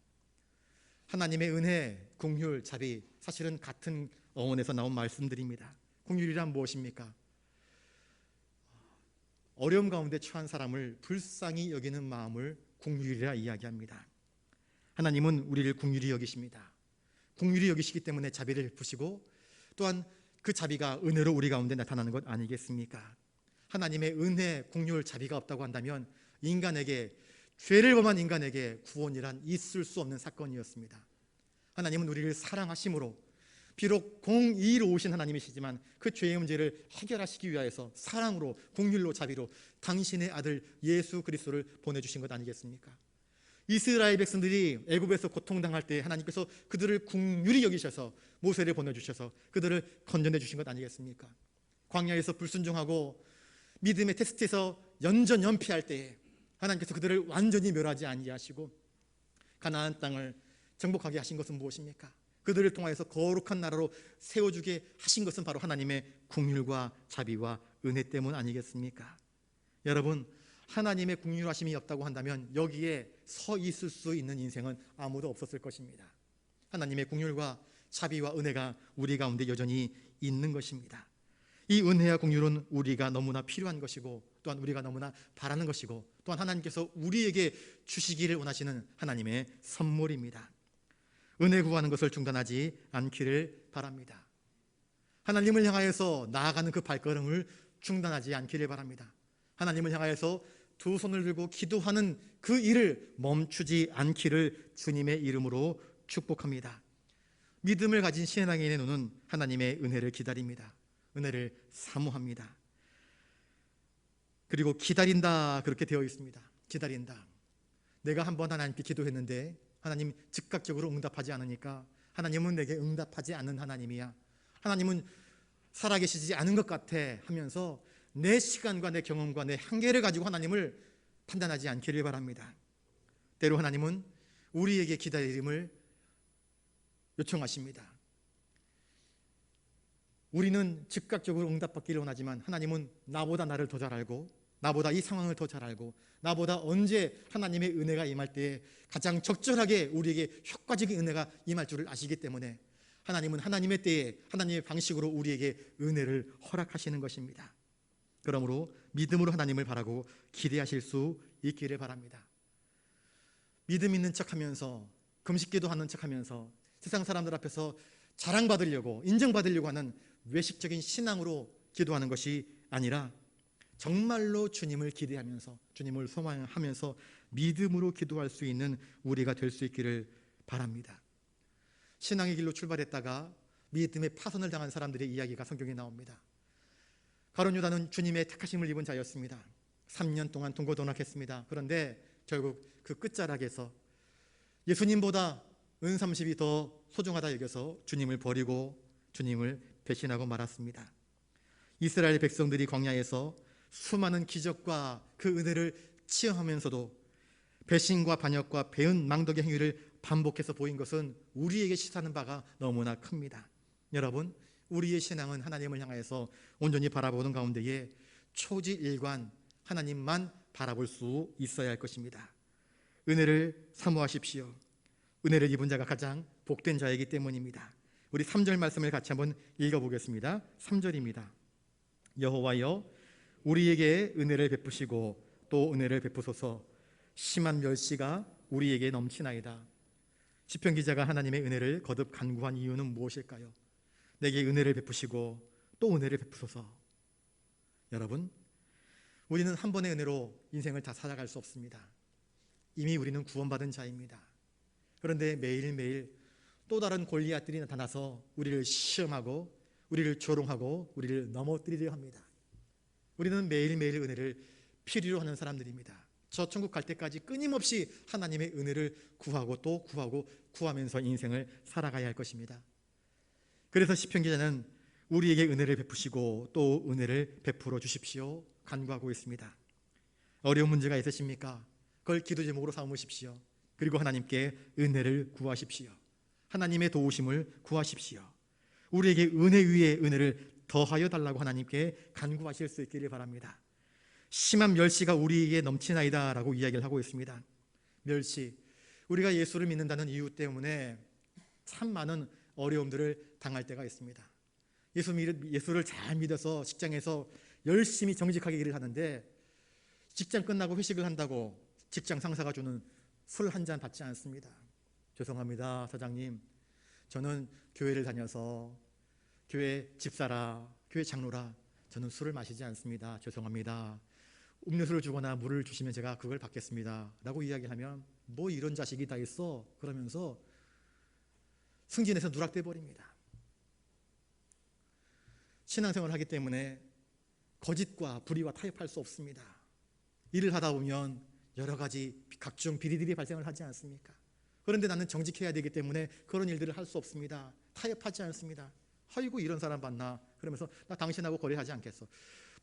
하나님의 은혜, 긍휼, 자비 사실은 같은 어원에서 나온 말씀들입니다. 긍휼이란 무엇입니까? 어려움 가운데 처한 사람을 불쌍히 여기는 마음을 긍휼이라 이야기합니다. 하나님은 우리를 긍휼히 여기십니다. 긍휼히 여기시기 때문에 자비를 베푸시고 또한 그 자비가 은혜로 우리 가운데 나타나는 것 아니겠습니까? 하나님의 은혜, 긍휼, 자비가 없다고 한다면 인간에게, 죄를 범한 인간에게 구원이란 있을 수 없는 사건이었습니다. 하나님은 우리를 사랑하심으로 비록 공의로우신 하나님이시지만 그 죄의 문제를 해결하시기 위하여서 사랑으로, 긍휼로, 자비로 당신의 아들 예수 그리스도를 보내주신 것 아니겠습니까? 이스라엘 백성들이 애굽에서 고통당할 때 하나님께서 그들을 긍휼히 여기셔서 모세를 보내주셔서 그들을 건져내 주신 것 아니겠습니까? 광야에서 불순종하고 믿음의 테스트에서 연전연패할 때에 하나님께서 그들을 완전히 멸하지 아니하시고 가나안 땅을 정복하게 하신 것은 무엇입니까? 그들을 통하여서 거룩한 나라로 세워주게 하신 것은 바로 하나님의 긍휼과 자비와 은혜 때문 아니겠습니까? 여러분, 하나님의 긍휼하심이 없다고 한다면 여기에 서 있을 수 있는 인생은 아무도 없었을 것입니다. 하나님의 긍휼과 자비와 은혜가 우리 가운데 여전히 있는 것입니다. 이 은혜와 긍휼은 우리가 너무나 필요한 것이고 또한 우리가 너무나 바라는 것이고 또한 하나님께서 우리에게 주시기를 원하시는 하나님의 선물입니다. 은혜 구하는 것을 중단하지 않기를 바랍니다. 하나님을 향하여서 나아가는 그 발걸음을 중단하지 않기를 바랍니다. 하나님을 향하여서 두 손을 들고 기도하는 그 일을 멈추지 않기를 주님의 이름으로 축복합니다. 믿음을 가진 신앙인의 눈은 하나님의 은혜를 기다립니다. 은혜를 사모합니다. 그리고 기다린다, 그렇게 되어 있습니다. 기다린다. 내가 한번 하나님께 기도했는데 하나님 즉각적으로 응답하지 않으니까 하나님은 내게 응답하지 않는 하나님이야, 하나님은 살아계시지 않은 것 같아 하면서 내 시간과 내 경험과 내 한계를 가지고 하나님을 판단하지 않기를 바랍니다. 때로 하나님은 우리에게 기다림을 요청하십니다. 우리는 즉각적으로 응답받기를 원하지만 하나님은 나보다 나를 더 잘 알고, 나보다 이 상황을 더 잘 알고, 나보다 언제 하나님의 은혜가 임할 때에 가장 적절하게 우리에게 효과적인 은혜가 임할 줄을 아시기 때문에 하나님은 하나님의 때에 하나님의 방식으로 우리에게 은혜를 허락하시는 것입니다. 그러므로 믿음으로 하나님을 바라고 기대하실 수 있기를 바랍니다. 믿음 있는 척하면서, 금식기도 하는 척하면서 세상 사람들 앞에서 자랑받으려고, 인정받으려고 하는 외식적인 신앙으로 기도하는 것이 아니라 정말로 주님을 기대하면서, 주님을 소망하면서 믿음으로 기도할 수 있는 우리가 될 수 있기를 바랍니다. 신앙의 길로 출발했다가 믿음의 파손을 당한 사람들의 이야기가 성경에 나옵니다. 가룟 유다는 주님의 택하심을 입은 자였습니다. 3년 동안 동고동락했습니다. 그런데 결국 그 끝자락에서 예수님보다 은 30이 더 소중하다 여겨서 주님을 버리고 주님을 배신하고 말았습니다. 이스라엘 백성들이 광야에서 수많은 기적과 그 은혜를 체험하면서도 배신과 반역과 배은 망덕의 행위를 반복해서 보인 것은 우리에게 시사하는 바가 너무나 큽니다. 여러분, 우리의 신앙은 하나님을 향하여서 온전히 바라보는 가운데에 초지일관 하나님만 바라볼 수 있어야 할 것입니다. 은혜를 사모하십시오. 은혜를 입은 자가 가장 복된 자이기 때문입니다. 우리 3절 말씀을 같이 한번 읽어보겠습니다. 3절입니다. 여호와여, 우리에게 은혜를 베푸시고 또 은혜를 베푸소서. 심한 멸시가 우리에게 넘치나이다. 시편 기자가 하나님의 은혜를 거듭 간구한 이유는 무엇일까요? 내게 은혜를 베푸시고 또 은혜를 베푸소서. 여러분, 우리는 한 번의 은혜로 인생을 다 살아갈 수 없습니다. 이미 우리는 구원받은 자입니다. 그런데 매일매일 또 다른 골리앗들이 나타나서 우리를 시험하고 우리를 조롱하고 우리를 넘어뜨리려 합니다. 우리는 매일매일 은혜를 필요로 하는 사람들입니다. 저 천국 갈 때까지 끊임없이 하나님의 은혜를 구하고 또 구하면서 인생을 살아가야 할 것입니다. 그래서 시편 기자는 우리에게 은혜를 베푸시고 또 은혜를 베풀어 주십시오 간구하고 있습니다. 어려운 문제가 있으십니까? 그걸 기도 제목으로 삼으십시오. 그리고 하나님께 은혜를 구하십시오. 하나님의 도우심을 구하십시오. 우리에게 은혜 위에 은혜를 더하여 달라고 하나님께 간구하실 수 있기를 바랍니다. 심한 멸시가 우리에게 넘치나이다 라고 이야기를 하고 있습니다. 멸시, 우리가 예수를 믿는다는 이유 때문에 참 많은 어려움들을 당할 때가 있습니다. 예수를 잘 믿어서 직장에서 열심히 정직하게 일을 하는데 직장 끝나고 회식을 한다고 직장 상사가 주는 술 한 잔 받지 않습니다. 죄송합니다, 사장님. 저는 교회를 다녀서 교회 집사라, 교회 장로라, 저는 술을 마시지 않습니다. 죄송합니다. 음료수를 주거나 물을 주시면 제가 그걸 받겠습니다 라고 이야기하면 뭐 이런 자식이 다 있어 그러면서 승진해서 누락돼 버립니다. 신앙생활을 하기 때문에 거짓과 불의와 타협할 수 없습니다. 일을 하다 보면 여러 가지 각종 비리들이 발생을 하지 않습니까? 그런데 나는 정직해야 되기 때문에 그런 일들을 할 수 없습니다. 타협하지 않습니다. 아이고 이런 사람 봤나 그러면서 나 당신하고 거래하지 않겠어.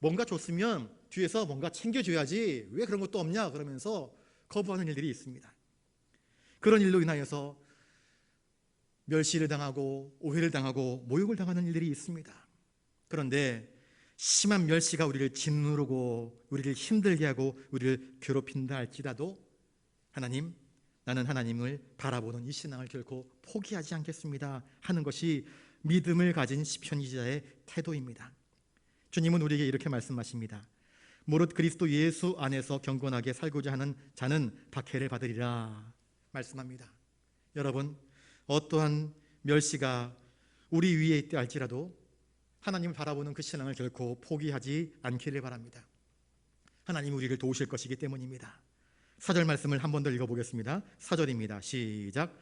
뭔가 줬으면 뒤에서 뭔가 챙겨줘야지 왜 그런 것도 없냐 그러면서 거부하는 일들이 있습니다. 그런 일로 인하여서 멸시를 당하고 오해를 당하고 모욕을 당하는 일들이 있습니다. 그런데 심한 멸시가 우리를 짓누르고 우리를 힘들게 하고 우리를 괴롭힌다 할지라도 하나님, 나는 하나님을 바라보는 이 신앙을 결코 포기하지 않겠습니다 하는 것이 믿음을 가진 시편 기자의 태도입니다. 주님은 우리에게 이렇게 말씀하십니다. 무릇 그리스도 예수 안에서 경건하게 살고자 하는 자는 박해를 받으리라 말씀합니다. 여러분, 어떠한 멸시가 우리 위에 있다 할지라도 하나님을 바라보는 그 신앙을 결코 포기하지 않기를 바랍니다. 하나님이 우리를 도우실 것이기 때문입니다. 4절 말씀을 한 번 더 읽어보겠습니다. 4절입니다. 시작.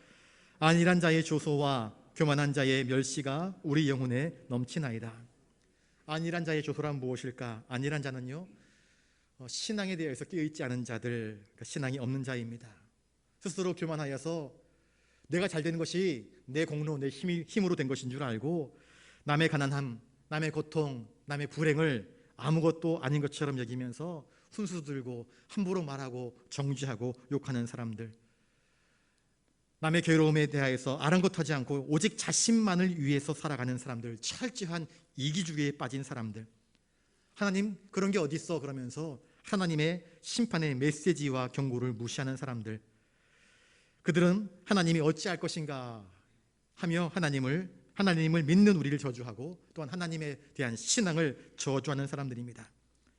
안일한 자의 조소와 교만한 자의 멸시가 우리 영혼에 넘치나이다. 안일한 자의 조소란 무엇일까? 안일한 자는요, 신앙에 대해서 깨어있지 않은 자들, 신앙이 없는 자입니다. 스스로 교만하여서 내가 잘 되는 것이 내 공로, 내 힘으로 된 것인 줄 알고 남의 가난함, 남의 고통, 남의 불행을 아무것도 아닌 것처럼 여기면서 훈수 들고 함부로 말하고 정죄하고 욕하는 사람들, 남의 괴로움에 대하여서 아랑곳하지 않고 오직 자신만을 위해서 살아가는 사람들, 철저한 이기주의에 빠진 사람들, 하나님 그런 게 어디 있어 그러면서 하나님의 심판의 메시지와 경고를 무시하는 사람들, 그들은 하나님이 어찌할 것인가 하며 하나님을 믿는 우리를 저주하고 또한 하나님에 대한 신앙을 저주하는 사람들입니다.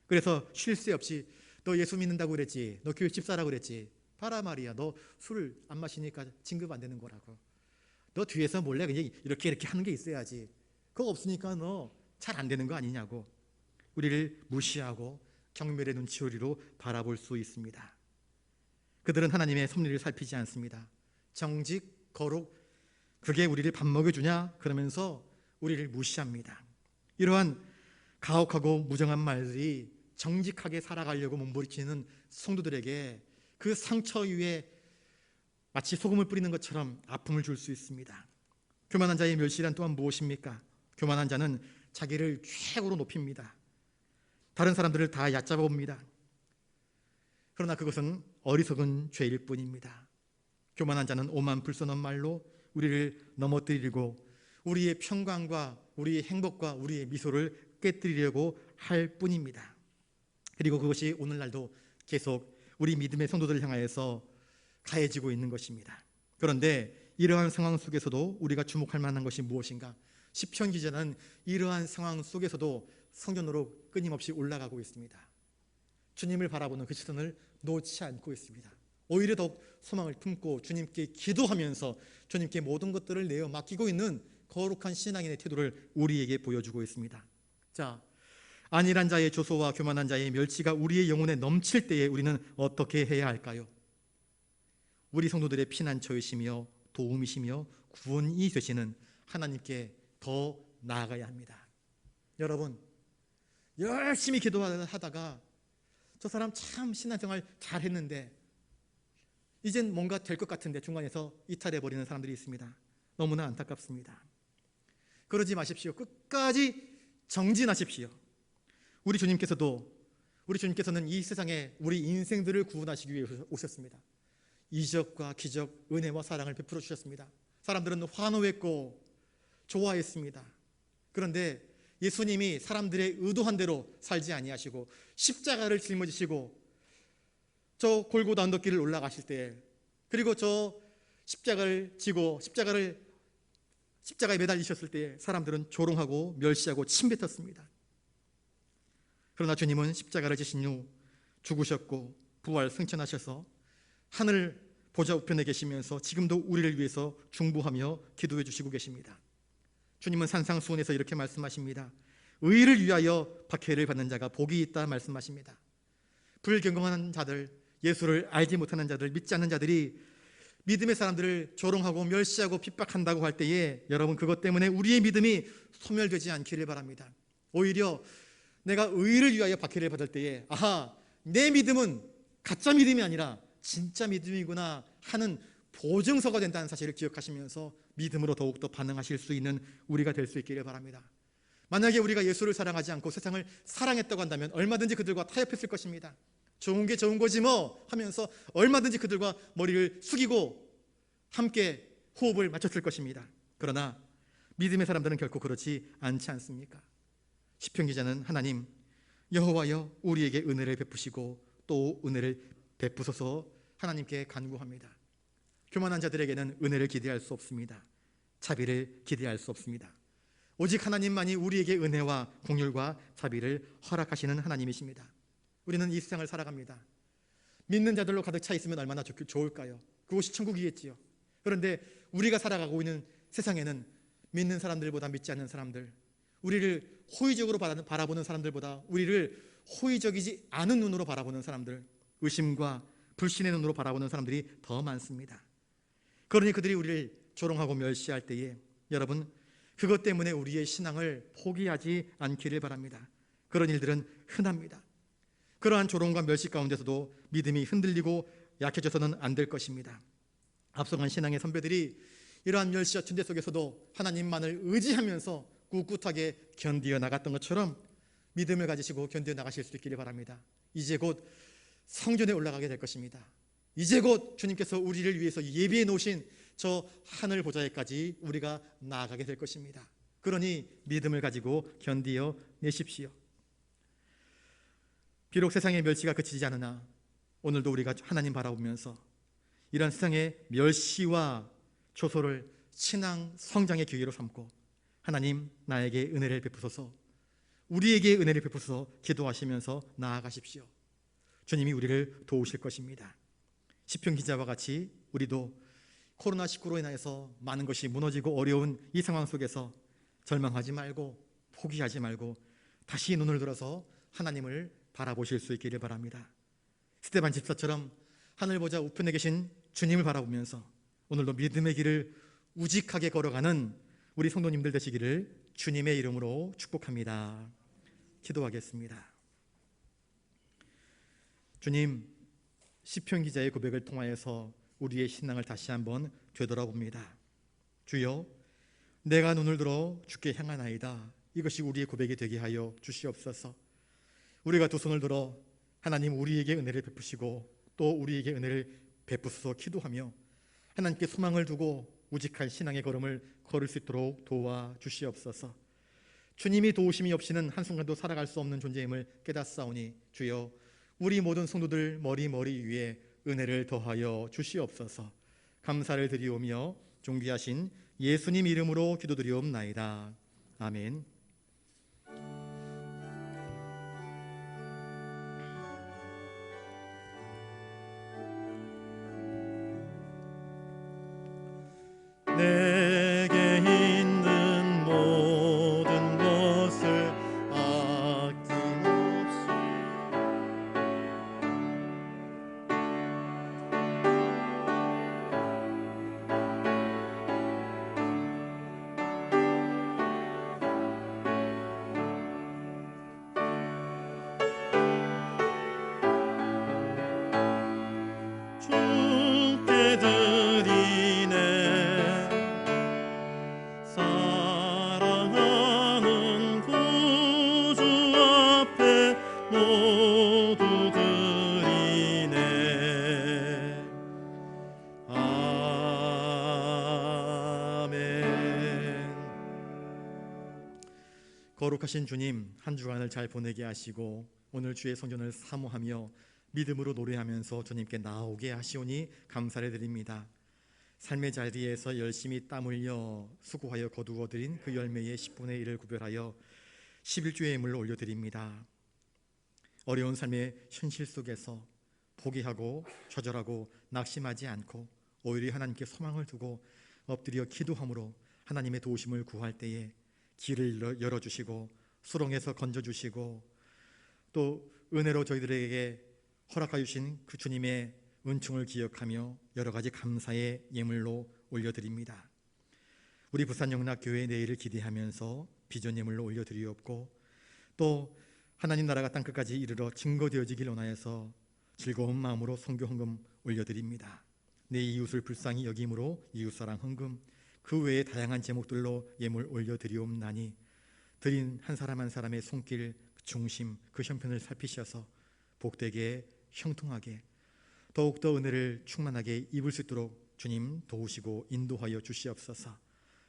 그래서 쉴 새 없이 너 예수 믿는다고 그랬지, 너 교회 집사라고 그랬지, 봐라 말이야, 너 술 안 마시니까 진급 안 되는 거라고, 너 뒤에서 몰래 그냥 이렇게 하는 게 있어야지, 그거 없으니까 너 잘 안 되는 거 아니냐고 우리를 무시하고 경멸의 눈치우리로 바라볼 수 있습니다. 그들은 하나님의 섭리를 살피지 않습니다. 정직, 거룩, 그게 우리를 밥 먹여주냐 그러면서 우리를 무시합니다. 이러한 가혹하고 무정한 말들이 정직하게 살아가려고 몸부림치는 성도들에게 그 상처 위에 마치 소금을 뿌리는 것처럼 아픔을 줄 수 있습니다. 교만한 자의 멸시란 또한 무엇입니까? 교만한 자는 자기를 최고로 높입니다. 다른 사람들을 다 얕잡아 봅니다. 그러나 그것은 어리석은 죄일 뿐입니다. 교만한 자는 오만 불선한 말로 우리를 넘어뜨리고 우리의 평강과 우리의 행복과 우리의 미소를 깨뜨리려고 할 뿐입니다. 그리고 그것이 오늘날도 계속 우리 믿음의 성도들을 향하여서 가해지고 있는 것입니다. 그런데 이러한 상황 속에서도 우리가 주목할 만한 것이 무엇인가? 시편 기자는 이러한 상황 속에서도 성전으로 끊임없이 올라가고 있습니다. 주님을 바라보는 그 시선을 놓지 않고 있습니다. 오히려 더욱 소망을 품고 주님께 기도하면서 주님께 모든 것들을 내어 맡기고 있는 거룩한 신앙인의 태도를 우리에게 보여주고 있습니다. 자, 안일한 자의 조소와 교만한 자의 멸시가 우리의 영혼에 넘칠 때에 우리는 어떻게 해야 할까요? 우리 성도들의 피난처이시며 도움이시며 구원이 되시는 하나님께 더 나아가야 합니다. 여러분, 열심히 기도하다가 저 사람 참 신앙생활 잘했는데 이젠 뭔가 될 것 같은데 중간에서 이탈해버리는 사람들이 있습니다. 너무나 안타깝습니다. 그러지 마십시오. 끝까지 정진하십시오. 우리 주님께서는 이 세상에 우리 인생들을 구원하시기 위해 오셨습니다. 이적과 기적, 은혜와 사랑을 베풀어 주셨습니다. 사람들은 환호했고 좋아했습니다. 그런데 예수님이 사람들의 의도한 대로 살지 아니하시고 십자가를 짊어지시고 저 골고다 언덕길을 올라가실 때, 그리고 저 십자가를 지고 십자가에 매달리셨을 때 사람들은 조롱하고 멸시하고 침뱉었습니다. 그러나 주님은 십자가를 지신 후 죽으셨고 부활 승천하셔서 하늘 보좌 우편에 계시면서 지금도 우리를 위해서 중보하며 기도해 주시고 계십니다. 주님은 산상수훈에서 이렇게 말씀하십니다. 의를 위하여 박해를 받는 자가 복이 있다 말씀하십니다. 불경건한 자들, 예수를 알지 못하는 자들, 믿지 않는 자들이 믿음의 사람들을 조롱하고 멸시하고 핍박한다고 할 때에 여러분, 그것 때문에 우리의 믿음이 소멸되지 않기를 바랍니다. 오히려 내가 의를 위하여 박해를 받을 때에 아하, 내 믿음은 가짜 믿음이 아니라 진짜 믿음이구나 하는 보증서가 된다는 사실을 기억하시면서 믿음으로 더욱더 반응하실 수 있는 우리가 될 수 있기를 바랍니다. 만약에 우리가 예수를 사랑하지 않고 세상을 사랑했다고 한다면 얼마든지 그들과 타협했을 것입니다. 좋은 게 좋은 거지 뭐 하면서 얼마든지 그들과 머리를 숙이고 함께 호흡을 맞췄을 것입니다. 그러나 믿음의 사람들은 결코 그렇지 않지 않습니까? 시편 기자는 하나님 여호와여 우리에게 은혜를 베푸시고 또 은혜를 베푸소서 하나님께 간구합니다. 교만한 자들에게는 은혜를 기대할 수 없습니다. 자비를 기대할 수 없습니다. 오직 하나님만이 우리에게 은혜와 공률과 자비를 허락하시는 하나님이십니다. 우리는 이 세상을 살아갑니다. 믿는 자들로 가득 차 있으면 얼마나 좋을까요? 그곳이 천국이겠지요. 그런데 우리가 살아가고 있는 세상에는 믿는 사람들보다 믿지 않는 사람들, 우리를 호의적으로 바라보는 사람들보다 우리를 호의적이지 않은 눈으로 바라보는 사람들, 의심과 불신의 눈으로 바라보는 사람들이 더 많습니다. 그러니 그들이 우리를 조롱하고 멸시할 때에 여러분, 그것 때문에 우리의 신앙을 포기하지 않기를 바랍니다. 그런 일들은 흔합니다. 그러한 조롱과 멸시 가운데서도 믿음이 흔들리고 약해져서는 안 될 것입니다. 앞서간 신앙의 선배들이 이러한 멸시와 천대 속에서도 하나님만을 의지하면서 꿋꿋하게 견디어 나갔던 것처럼 믿음을 가지시고 견디어 나가실 수 있기를 바랍니다. 이제 곧 성전에 올라가게 될 것입니다. 이제 곧 주님께서 우리를 위해서 예비해 놓으신 저 하늘 보좌에까지 우리가 나아가게 될 것입니다. 그러니 믿음을 가지고 견디어 내십시오. 비록 세상의 멸시가 그치지 않으나 오늘도 우리가 하나님 바라보면서 이런 세상의 멸시와 조소를 신앙 성장의 기회로 삼고 하나님 나에게 은혜를 베푸소서, 우리에게 은혜를 베푸소서 기도하시면서 나아가십시오. 주님이 우리를 도우실 것입니다. 시편 기자와 같이 우리도 코로나19로 인해서 많은 것이 무너지고 어려운 이 상황 속에서 절망하지 말고 포기하지 말고 다시 눈을 들어서 하나님을 바라보실 수 있기를 바랍니다. 스데반 집사처럼 하늘 보좌 우편에 계신 주님을 바라보면서 오늘도 믿음의 길을 우직하게 걸어가는 우리 성도님들 되시기를 주님의 이름으로 축복합니다. 기도하겠습니다. 주님, 시편 기자의 고백을 통하여서 우리의 신앙을 다시 한번 되돌아봅니다. 주여, 내가 눈을 들어 주께 향하나이다. 이것이 우리의 고백이 되게 하여 주시옵소서. 우리가 두 손을 들어 하나님 우리에게 은혜를 베푸시고 또 우리에게 은혜를 베푸소서 기도하며 하나님께 소망을 두고 우직한 신앙의 걸음을 걸을 수 있도록 도와주시옵소서. 주님이 도우심이 없이는 한순간도 살아갈 수 없는 존재임을 깨닫사오니 주여, 우리 모든 성도들 머리 위에 은혜를 더하여 주시옵소서. 감사를 드리오며 존귀하신 예수님 이름으로 기도드리옵나이다. 아멘. 내게 있는 모든 것을 아낌없이 주께 드리네. 사랑하는 구주 앞에 모두 드리네. 아멘. 거룩하신 주님, 한 주간을 잘 보내게 하시고 오늘 주의 성전을 사모하며 믿음으로 노래하면서 주님께 나오게 하시오니 감사를 드립니다. 삶의 자리에서 열심히 땀 흘려 수고하여 거두어들인 그 열매의 10분의 1을 구별하여 11주의 예물을 올려드립니다. 어려운 삶의 현실 속에서 포기하고 좌절하고 낙심하지 않고 오히려 하나님께 소망을 두고 엎드려 기도함으로 하나님의 도우심을 구할 때에 길을 열어주시고 수렁에서 건져주시고 또 은혜로 저희들에게 허락하여 주신 그 주님의 은총을 기억하며 여러 가지 감사의 예물로 올려드립니다. 우리 부산영락교회 내일을 기대하면서 비전 예물로 올려드리옵고 또 하나님 나라가 땅끝까지 이르러 증거되어지길 원하여서 즐거운 마음으로 선교 헌금 올려드립니다. 내 이웃을 불쌍히 여김으로 이웃사랑 헌금, 그 외에 다양한 제목들로 예물 올려드리옵나니 드린 한 사람 한 사람의 손길, 중심, 그 형편을 살피셔서 복되게 형통하게 더욱더 은혜를 충만하게 입을 수 있도록 주님 도우시고 인도하여 주시옵소서.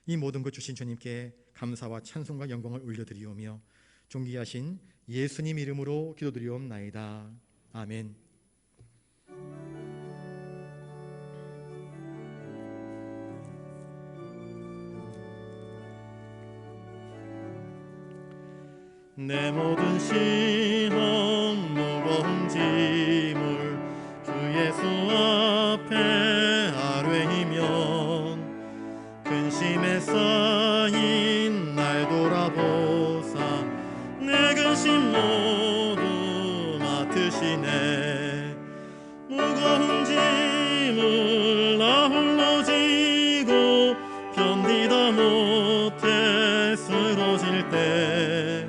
이 모든 것 주신 주님께 감사와 찬송과 영광을 올려드리오며 존귀하신 예수님 이름으로 기도드리옵나이다. 아멘. 내 모든 시험 무거운 짐을 주 예수 앞에 아뢰이면 짐 모두 맡으시네. 무거운 짐을 나 홀로 지고 견디다 못해 쓰러질 때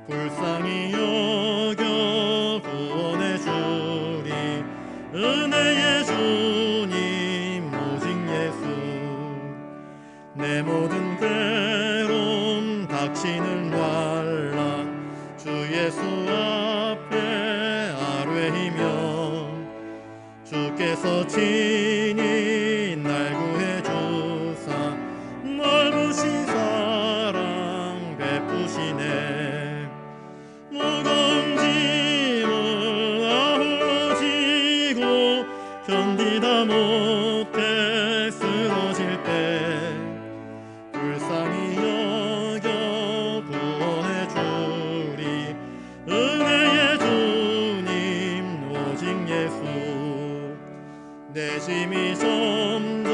불쌍히 여겨 구원해 주리 은혜의 주님 오직 예수. 내 모든 괴로움 닥치는 환난 주 예수 앞에 아뢰이며 주께서 친히 날 구해 주사 넓으신 사랑 베푸시네. 무거운 짐을 나 홀로 지고 견디다 못해 쓰러질 때 불쌍히 여겨 구원해 주리 은혜의 주님 오직 예수. 내 짐이 점점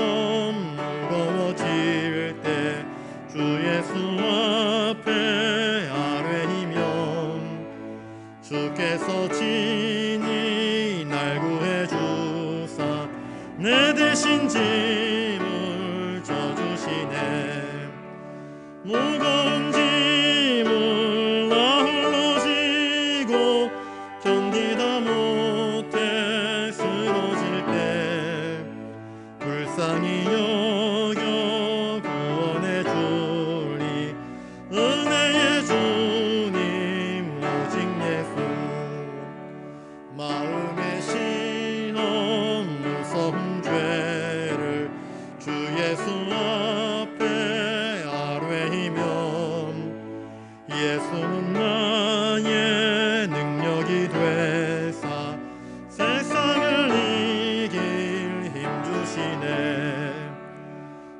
무거워질 때 주 예수 앞에 아뢰이면 주께서 친히 날 구해 주사 내 대신 짐을 져주시네. 무거운 짐을 나 홀로 지고 견디다 못해 쓰러질 때 불쌍히 여겨 구원해 주리 은혜의 주님 오직 예수. 마음의 신음 무서운 죄를 주 예수 앞에 아뢰이면 예수는 나의 능력이 되사 세상을 이길 힘 주시네.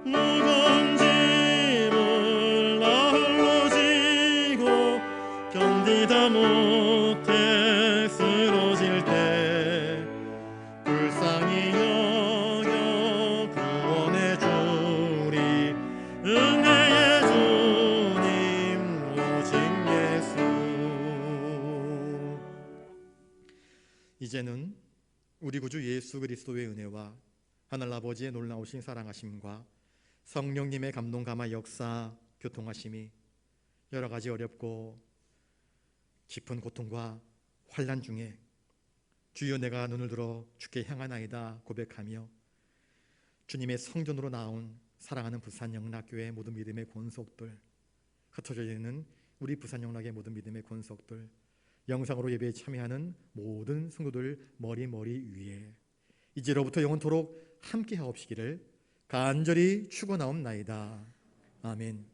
무거운 짐을 나 홀로 지고 견디다 못해 쓰러질 때 불쌍히 여겨 구원해 주리 은혜의 주님 오직 예수. 이제는 우리 구주 예수 그리스도의 은혜와 하늘 아버지의 놀라우신 사랑하심과 성령님의 감동 감화 역사 교통하심이 여러 가지 어렵고 깊은 고통과 환난 중에 주여 내가 눈을 들어 주께 향하나이다 고백하며 주님의 성전으로 나온 사랑하는 부산영락교회 모든 믿음의 권속들, 흩어져 있는 우리 부산영락의 모든 믿음의 권속들, 영상으로 예배에 참여하는 모든 성도들 머리 위에 이제로부터 영원토록 함께 하옵시기를 간절히 축원하옵나이다. 아멘.